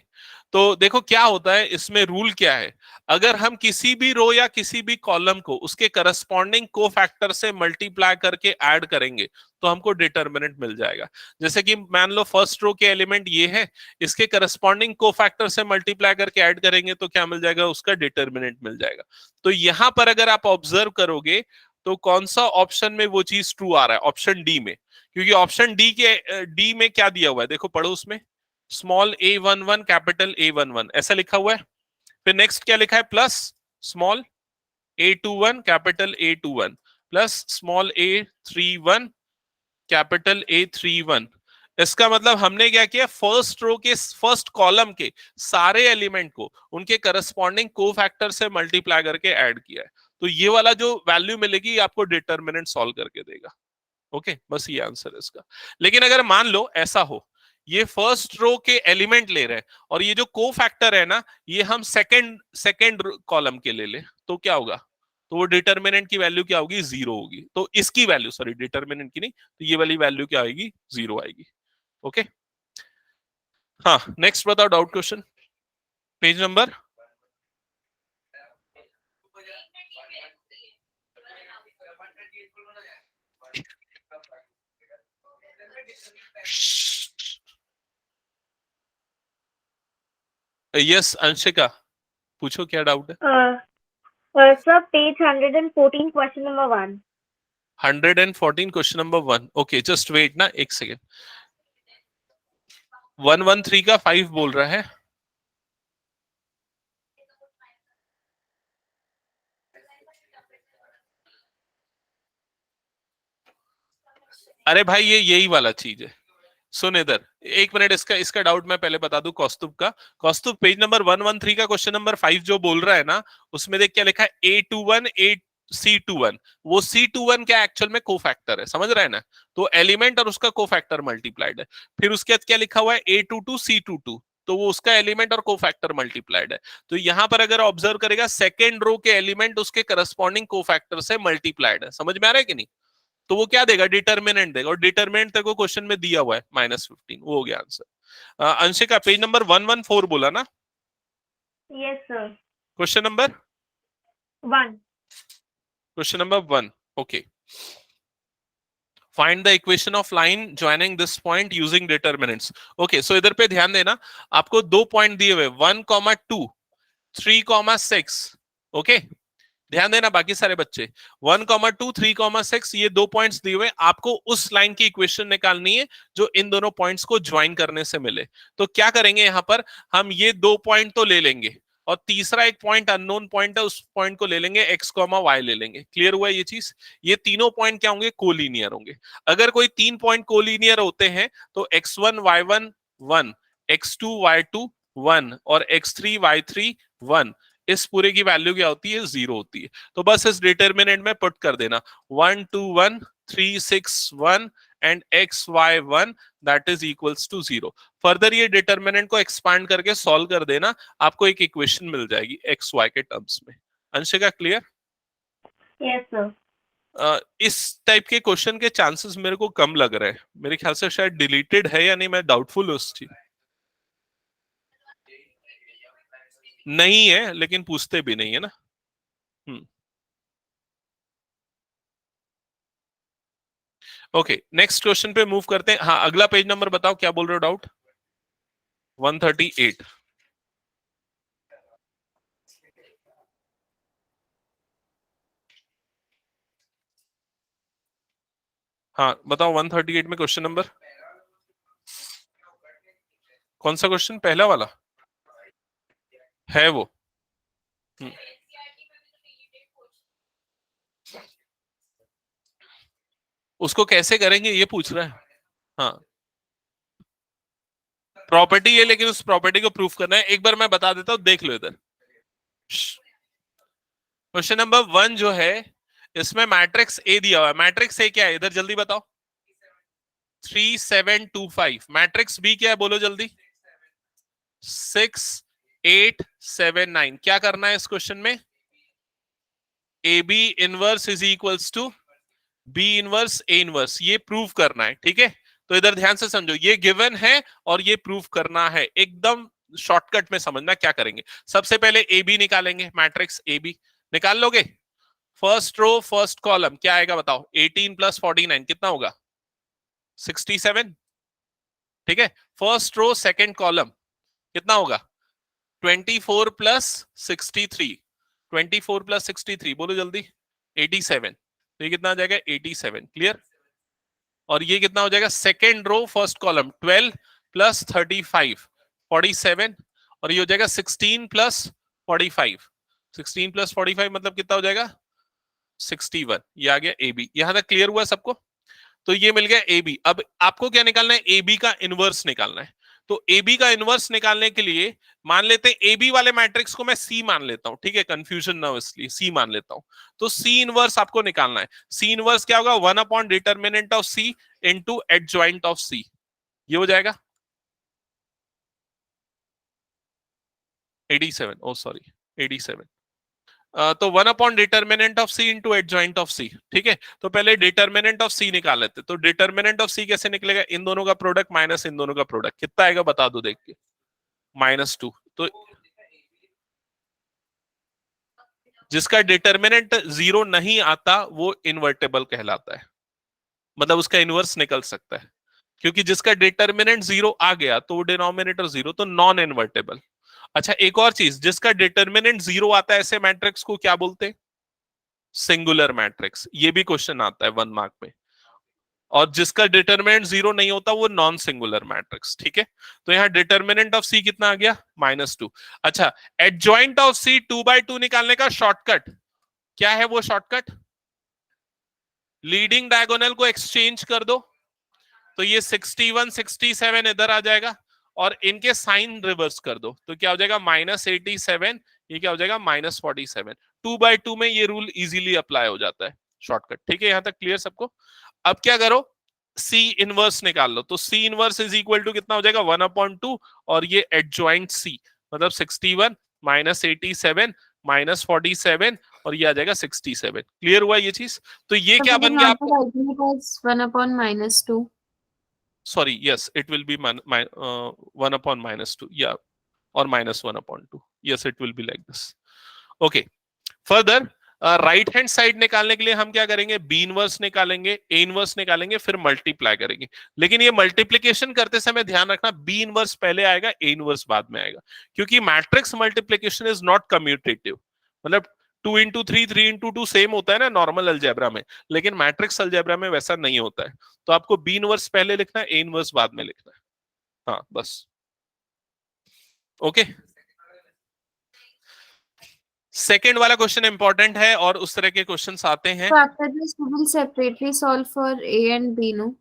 तो देखो क्या होता है इसमें, रूल क्या है, अगर हम किसी भी रो या किसी भी कॉलम को उसके करस्पॉन्डिंग कोफैक्टर से मल्टीप्लाई करके ऐड करेंगे तो हमको डिटर्मिनेंट मिल जाएगा। जैसे कि मान लो फर्स्ट रो के एलिमेंट ये है, इसके करस्पॉन्डिंग कोफैक्टर से मल्टीप्लाई करके ऐड करेंगे तो क्या मिल जाएगा, उसका डिटर्मिनेंट मिल जाएगा। तो यहां पर अगर आप ऑब्जर्व करोगे तो कौन सा ऑप्शन में वो चीज ट्रू आ रहा है, ऑप्शन डी में, क्योंकि ऑप्शन डी में क्या दिया हुआ है, देखो पढ़ो उसमें, स्मॉल A11 कैपिटल A11 ऐसा लिखा हुआ है, फिर नेक्स्ट क्या लिखा है, plus small A21 capital A21 plus small A31 capital A31। इसका मतलब हमने क्या किया, फर्स्ट रो के फर्स्ट कॉलम के सारे एलिमेंट को उनके करस्पॉन्डिंग कोफैक्टर से मल्टीप्लाई करके ऐड किया है, तो ये वाला जो वैल्यू मिलेगी आपको डिटर्मिनेंट सॉल्व करके देगा। ओके, बस ये आंसर है इसका। लेकिन अगर मान लो ऐसा हो, ये फर्स्ट रो के एलिमेंट ले रहे हैं और ये जो कोफैक्टर है ना ये हम सेकंड कॉलम के ले ले, तो क्या होगा, तो वो डिटर्मिनेंट की वैल्यू क्या होगी, 0 होगी। तो इसकी वैल्यू, सॉरी डिटर्मिनेंट की नहीं, तो ये वाली वैल्यू क्या आएगी, 0 आएगी। ओके, हाँ, नेक्स्ट बताओ doubt question, page number yes Anshika, पूछो क्या डाउट है। Sir, page 114, question number 1. 114 question number 1। Okay just wait ना एक सेकेंड। 113 का 5 बोल रहा है। अरे भाई ये यही वाला चीज है, सुन इधर एक मिनट, इसका इसका डाउट मैं पहले बता दूं कौस्तुभ का। कौस्तुभ पेज नंबर 113 का क्वेश्चन नंबर 5 जो बोल रहा है ना, उसमें देख क्या लिखा है, A21 C21। वो C21 क्या एक्चुअल में कोफैक्टर है, समझ रहा है ना। तो एलिमेंट और उसका कोफैक्टर मल्टीप्लाइड है। फिर उसके बाद क्या लिखा हुआ है A22 C22, तो वो उसका एलिमेंट और कोफैक्टर मल्टीप्लाइड है। तो यहां पर अगर ऑब्जर्व करेगा सेकेंड रो के एलिमेंट उसके करस्पॉन्डिंग कोफैक्टर से मल्टीप्लाइड है, समझ में आ रहा है कि नहीं। तो वो क्या देगा, डिटर्मिनेंट देगा, और डिटर्मिनेंट तेरे को क्वेश्चन में दिया हुआ है -15, वो हो गया आंसर। अंशिका पेज नंबर 114 बोला ना, Yes, sir. Question number 1. Question number 1। Okay, find the equation of line joining this point using determinants. Okay so इधर पे ध्यान देना, आपको दो पॉइंट दिए हुए 1,2 3,6। ओके ध्यान देना बाकी सारे बच्चे, 1,2 3,6 ये दो पॉइंट्स दिए हुए, आपको उस लाइन की इक्वेशन निकालनी है जो इन दोनों पॉइंट्स को ज्वाइन करने से मिले। तो क्या करेंगे यहां पर, हम ये दो पॉइंट तो ले लेंगे और तीसरा एक पॉइंट अननोन पॉइंट है, उस पॉइंट को ले लेंगे, x, y ले लेंगे। क्लियर हुआ ये चीज। ये तीनों पॉइंट क्या होंगे, कोलिनियर होंगे। अगर कोई तीन पॉइंट कोलिनियर होते हैं तो x1 y1 1, x2 y2 1 और x3 y3 1, इस पूरे की वैल्यू क्या होती है, 0 होती है। तो बस इस डिटर्मिनेंट में पुट कर देना 1 2 1 3 6 1 and x y 1 that is equals to 0। Further ये डिटर्मिनेंट को एक्सपांड करके सॉल्व कर देना, आपको एक इक्वेशन मिल जाएगी x y के टर्म्स में। अंशिका क्लियर। Yes, sir. इस टाइप के क्वेश्चन के चांसेस मेरे को कम लग रहे हैं, मेरे ख्याल से शायद डिलीटेड है या नहीं, मैं डाउटफुल हूं उस चीज। नहीं है लेकिन पूछते भी नहीं है ना। ओके नेक्स्ट क्वेश्चन पे मूव करते हैं। हाँ अगला पेज नंबर बताओ, क्या बोल रहे हो डाउट। 138। हाँ बताओ 138 में क्वेश्चन नंबर कौन सा क्वेश्चन, पहला वाला है वो। उसको कैसे करेंगे ये पूछ रहा है। हाँ प्रॉपर्टी है, लेकिन उस प्रॉपर्टी को प्रूफ करना है। एक बार मैं बता देता हूं, देख लो इधर। क्वेश्चन नंबर 1 जो है, इसमें मैट्रिक्स ए दिया हुआ है। मैट्रिक्स ए क्या है इधर जल्दी बताओ, 3 7 2 5। मैट्रिक्स बी क्या है बोलो जल्दी, 6 8 7 9। क्या करना है इस क्वेश्चन में, A B inverse is equals to B inverse A inverse, ये प्रूव करना है। ठीक है, तो इधर ध्यान से समझो, ये गिवन है और ये प्रूव करना है। एकदम शॉर्टकट में समझना क्या करेंगे। सबसे पहले ए बी निकालेंगे, मैट्रिक्स ए बी निकाल लोगे। फर्स्ट रो फर्स्ट कॉलम क्या आएगा बताओ, 18 + 49 कितना होगा, 67। ठीक है, फर्स्ट रो सेकंड कॉलम कितना होगा, 24 + 63। 24 + 63 बोलो जल्दी, 87। तो ये कितना आ जाएगा, 87। क्लियर। और ये कितना हो जाएगा, सेकेंड रो फर्स्ट कॉलम 12 + 35 47, और ये हो जाएगा 16 + 45। 16 + 45 मतलब कितना हो जाएगा, 61। ये आ गया ए बी। यहां तक क्लियर हुआ सबको। तो ये मिल गया ए बी। अब आपको क्या निकालना है, ए बी का इनवर्स निकालना है। तो ए बी का इनवर्स निकालने के लिए मान लेते हैं ए बी वाले मैट्रिक्स को मैं सी मान लेता हूं। ठीक है, कंफ्यूजन ना हो इसलिए सी मान लेता हूं। तो सी इनवर्स आपको निकालना है। सी इनवर्स क्या होगा, one by determinant of C into adjoint of C. ये हो जाएगा 87। Oh sorry 87। तो 1 upon determinant of C into adjoint of C, ठीक है। तो पहले डिटर्मिनेंट ऑफ सी निकाल लेते। तो डिटर्मिनेंट ऑफ सी कैसे निकलेगा? इन दोनों का प्रोडक्ट माइनस इन दोनों का प्रोडक्ट, कितना आएगा बता दो देख के। -2। तो जिसका डिटर्मिनेंट 0 नहीं आता वो इनवर्टेबल कहलाता है, मतलब उसका इनवर्स निकल सकता है। क्योंकि जिसका डिटर्मिनेंट 0 आ गया तो वो डिनोमिनेटर 0, तो नॉन इनवर्टेबल। अच्छा, एक और चीज, जिसका डिटर्मिनेंट 0 आता है ऐसे मैट्रिक्स को क्या बोलते हैं? Singular matrix. ये भी क्वेश्चन आता है 1 मार्क में। और जिसका डिटर्मिनेंट 0 नहीं होता वो नॉन सिंगुलर मैट्रिक्स, ठीक है। तो यहाँ डिटर्मिनेंट ऑफ सी कितना आ गया? -2। अच्छा, एडजॉइंट ऑफ सी 2/2 निकालने का शॉर्टकट क्या है? वो शॉर्टकट लीडिंग डायगोनल को एक्सचेंज कर दो, तो ये 61 67 इधर आ जाएगा, और इनके साइन रिवर्स कर दो तो क्या हो जाएगा? -87। ये क्या हो जाएगा? -47। 2/2 में ये रूल इजीली अप्लाई हो जाता है, शॉर्टकट, ठीक है। यहां तक क्लियर सबको? अब क्या करो, सी इनवर्स निकाल लो। तो C inverse is equal to कितना हो जाएगा? 1/2, और ये एडजॉइंट सी मतलब 61 -87 -47, और ये आ जाएगा 67। क्लियर हुआ ये चीज? तो ये So क्या we will बन गया not be आपका? writing it as 1/-2. Sorry, yes, it will be 1/-2, yeah, or -1/2. Yes, it will be like this. Okay, further right hand side निकालने के लिए हम क्या करेंगे? बी इनवर्स निकालेंगे, ए इनवर्स निकालेंगे, फिर मल्टीप्लाई करेंगे। लेकिन ये मल्टीप्लीकेशन करते समय ध्यान रखना, बी इनवर्स पहले आएगा, ए इनवर्स बाद में आएगा, क्योंकि matrix multiplication is not commutative. मतलब 2 into 3 3 into 2 सेम होता है ना नॉर्मल अलजेब्रा में, लेकिन मैट्रिक्स अलजेब्रा में वैसा नहीं होता है। तो आपको बी इनवर्स पहले लिखना है, ए इनवर्स बाद में लिखना है। हाँ बस, ओके। सेकेंड वाला क्वेश्चन इंपॉर्टेंट है, और उस तरह के क्वेश्चंस आते हैं। So after this, we will separately solve for A and B, no?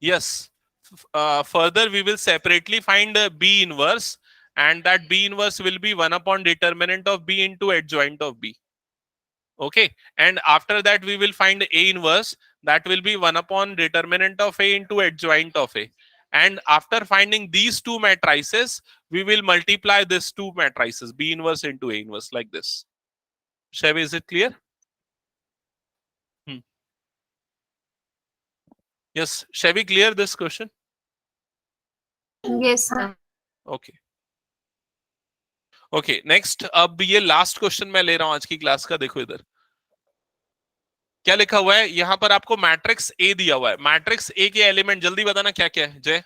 Yes. Further, we will separately find B inverse, and that B inverse will be 1 upon determinant of B into adjoint of B. Okay. And after that, we will find A inverse. That will be 1 upon determinant of A into adjoint of A. And after finding these two matrices, we will multiply these two matrices, B inverse into A inverse, like this. Shall we, is it clear? Yes. Shall we clear this question? Yes, sir. Okay. Okay, next. अब ये last question मैं ले रहा हूं आज की class का। देखो इधर क्या लिखा हुआ है। यहां पर आपको मैट्रिक्स ए दिया हुआ है। मैट्रिक्स ए के एलिमेंट जल्दी बताना क्या क्या है जय।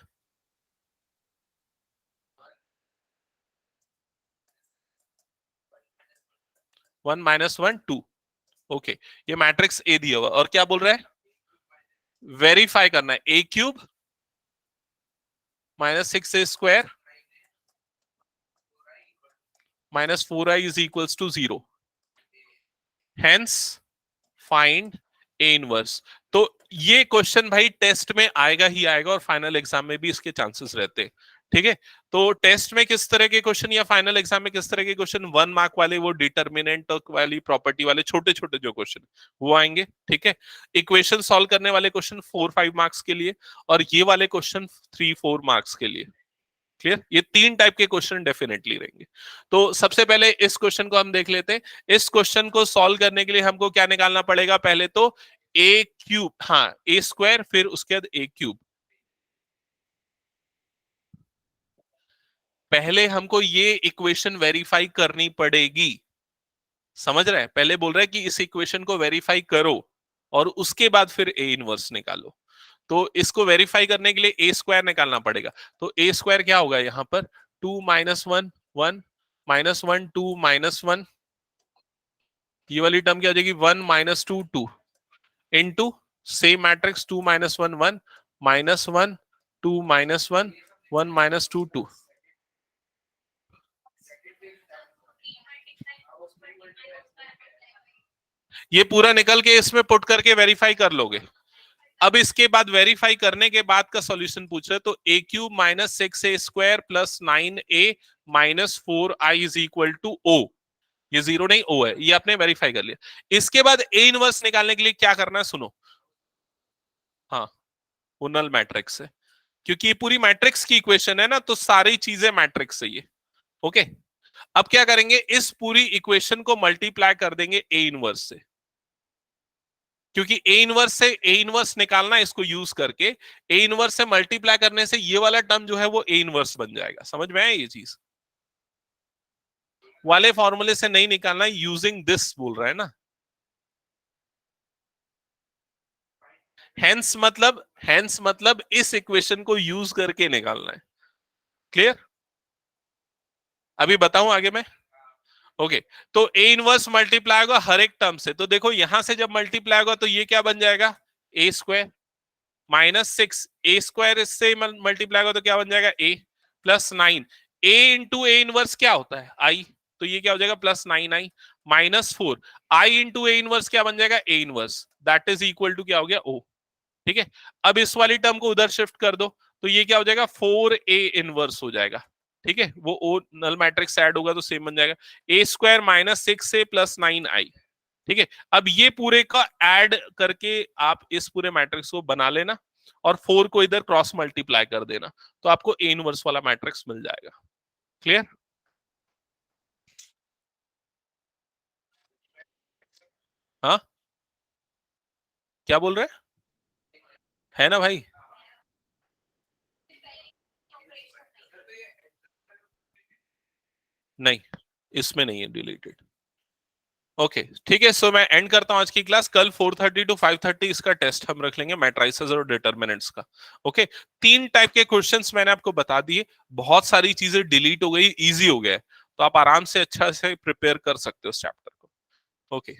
वन -1 2। ओके, ये मैट्रिक्स ए दिया हुआ, और क्या बोल रहा है? वेरीफाई करना है। a³ -6a² -4i is equals to 0. Hence find A inverse. तो ये क्वेश्चन भाई टेस्ट में आएगा ही आएगा, और फाइनल एग्जाम में भी इसके चांसेस रहते हैं, ठीक है। तो टेस्ट में किस तरह के क्वेश्चन, या फाइनल एग्जाम में किस तरह के क्वेश्चन, 1 मार्क वाले, वो डिटर्मिनेंट वाली प्रॉपर्टी वाले छोटे छोटे जो क्वेश्चन वो आएंगे, ठीक है। इक्वेशन सॉल्व करने वाले क्वेश्चन 4-5 मार्क्स के लिए, और ये वाले क्वेश्चन 3-4 मार्क्स के लिए। क्लियर? ये 3 टाइप के क्वेश्चन डेफिनेटली रहेंगे। तो सबसे पहले इस क्वेश्चन को हम देख लेते हैं। इस क्वेश्चन को सॉल्व करने के लिए हमको क्या निकालना पड़ेगा? पहले तो a³, हाँ a², फिर उसके बाद a³। पहले हमको ये इक्वेशन वेरीफाई करनी पड़ेगी, समझ रहे हैं? पहले बोल रहा है कि इस इक्वेशन को वेरीफाई करो, और उसके बाद फिर a इनवर्स निकालो। तो इसको वेरीफाई करने के लिए a² निकालना पड़ेगा। तो a² क्या होगा यहां पर? 2 - 1 1 -1 2 -1, ये वाली टर्म क्या हो जाएगी? 1 -2 2 इनटू सेम मैट्रिक्स 2 - 1 1 -1 2 -1 1 -2 2। ये पूरा निकल के इसमें पुट करके वेरीफाई कर लोगे। अब इसके बाद वेरीफाई करने के बाद का सॉल्यूशन पूछ रहे, तो a³ -6a² + 9a - 4i is equal to O। ये 0 नहीं, O है। ये आपने वेरीफाई कर लिया। इसके बाद a इनवर्स निकालने के लिए क्या करना है सुनो। हाँ, वो नल मैट्रिक्स है, क्योंकि ये पूरी मैट्रिक्स की इक्वेशन है ना, तो सारी चीजें मैट्रिक्स है ये। ओके, अब क्या करेंगे, इस पूरी इक्वेशन को मल्टीप्लाई कर देंगे ए इनवर्स से, क्योंकि ए इनवर्स से ए इनवर्स निकालना है इसको यूज करके, ए इनवर्स से मल्टीप्लाई करने से ये वाला टर्म जो है वो ए इनवर्स बन जाएगा। समझ में आया ये चीज? वाले फॉर्मूले से नहीं निकालना, यूजिंग दिस बोल रहा है ना। हेंस मतलब इस इक्वेशन को यूज करके निकालना है। क्लियर? अभी बताऊं आगे मैं? ओके तो ए इनवर्स मल्टीप्लाई होगा हर एक टर्म से, तो देखो यहां से जब मल्टीप्लाई होगा तो ये क्या बन जाएगा, A square minus 6, A square इससे मल्टीप्लाई होगा तो क्या बन जाएगा, A plus 9, A into A inverse क्या होता है, आई, तो ये क्या हो जाएगा plus 9i minus 4, I into A inverse क्या बन जाएगा, A inverse, that is equal to क्या हो गया, ओ। ठीक है, अब इस वाली टर्म को उधर शिफ्ट कर दो तो ये क्या हो जाएगा, 4a इनवर्स हो जाएगा। ठीक है, वो ओ नल मैट्रिक्स ऐड होगा तो सेम बन जाएगा, A square minus 6a plus 9i। ठीक है, अब ये पूरे का ऐड करके आप इस पूरे मैट्रिक्स को बना लेना और 4 को इधर क्रॉस मल्टीप्लाई कर देना, तो आपको ए इनवर्स वाला मैट्रिक्स मिल जाएगा। क्लियर? हाँ क्या बोल रहे है ना भाई? नहीं, इसमें नहीं है डिलीटेड। ओके ठीक है, सो मैं एंड करता हूं आज की क्लास। कल 4:30 to 5:30 इसका टेस्ट हम रख लेंगे, मैट्रिसेस और डिटरमिनेंट्स का। ओके 3 टाइप के क्वेश्चंस मैंने आपको बता दिए, बहुत सारी चीजें डिलीट हो गई, इजी हो गया है, तो आप आराम से अच्छा से प्रिपेयर कर सकते हो इस चैप्टर को। ओके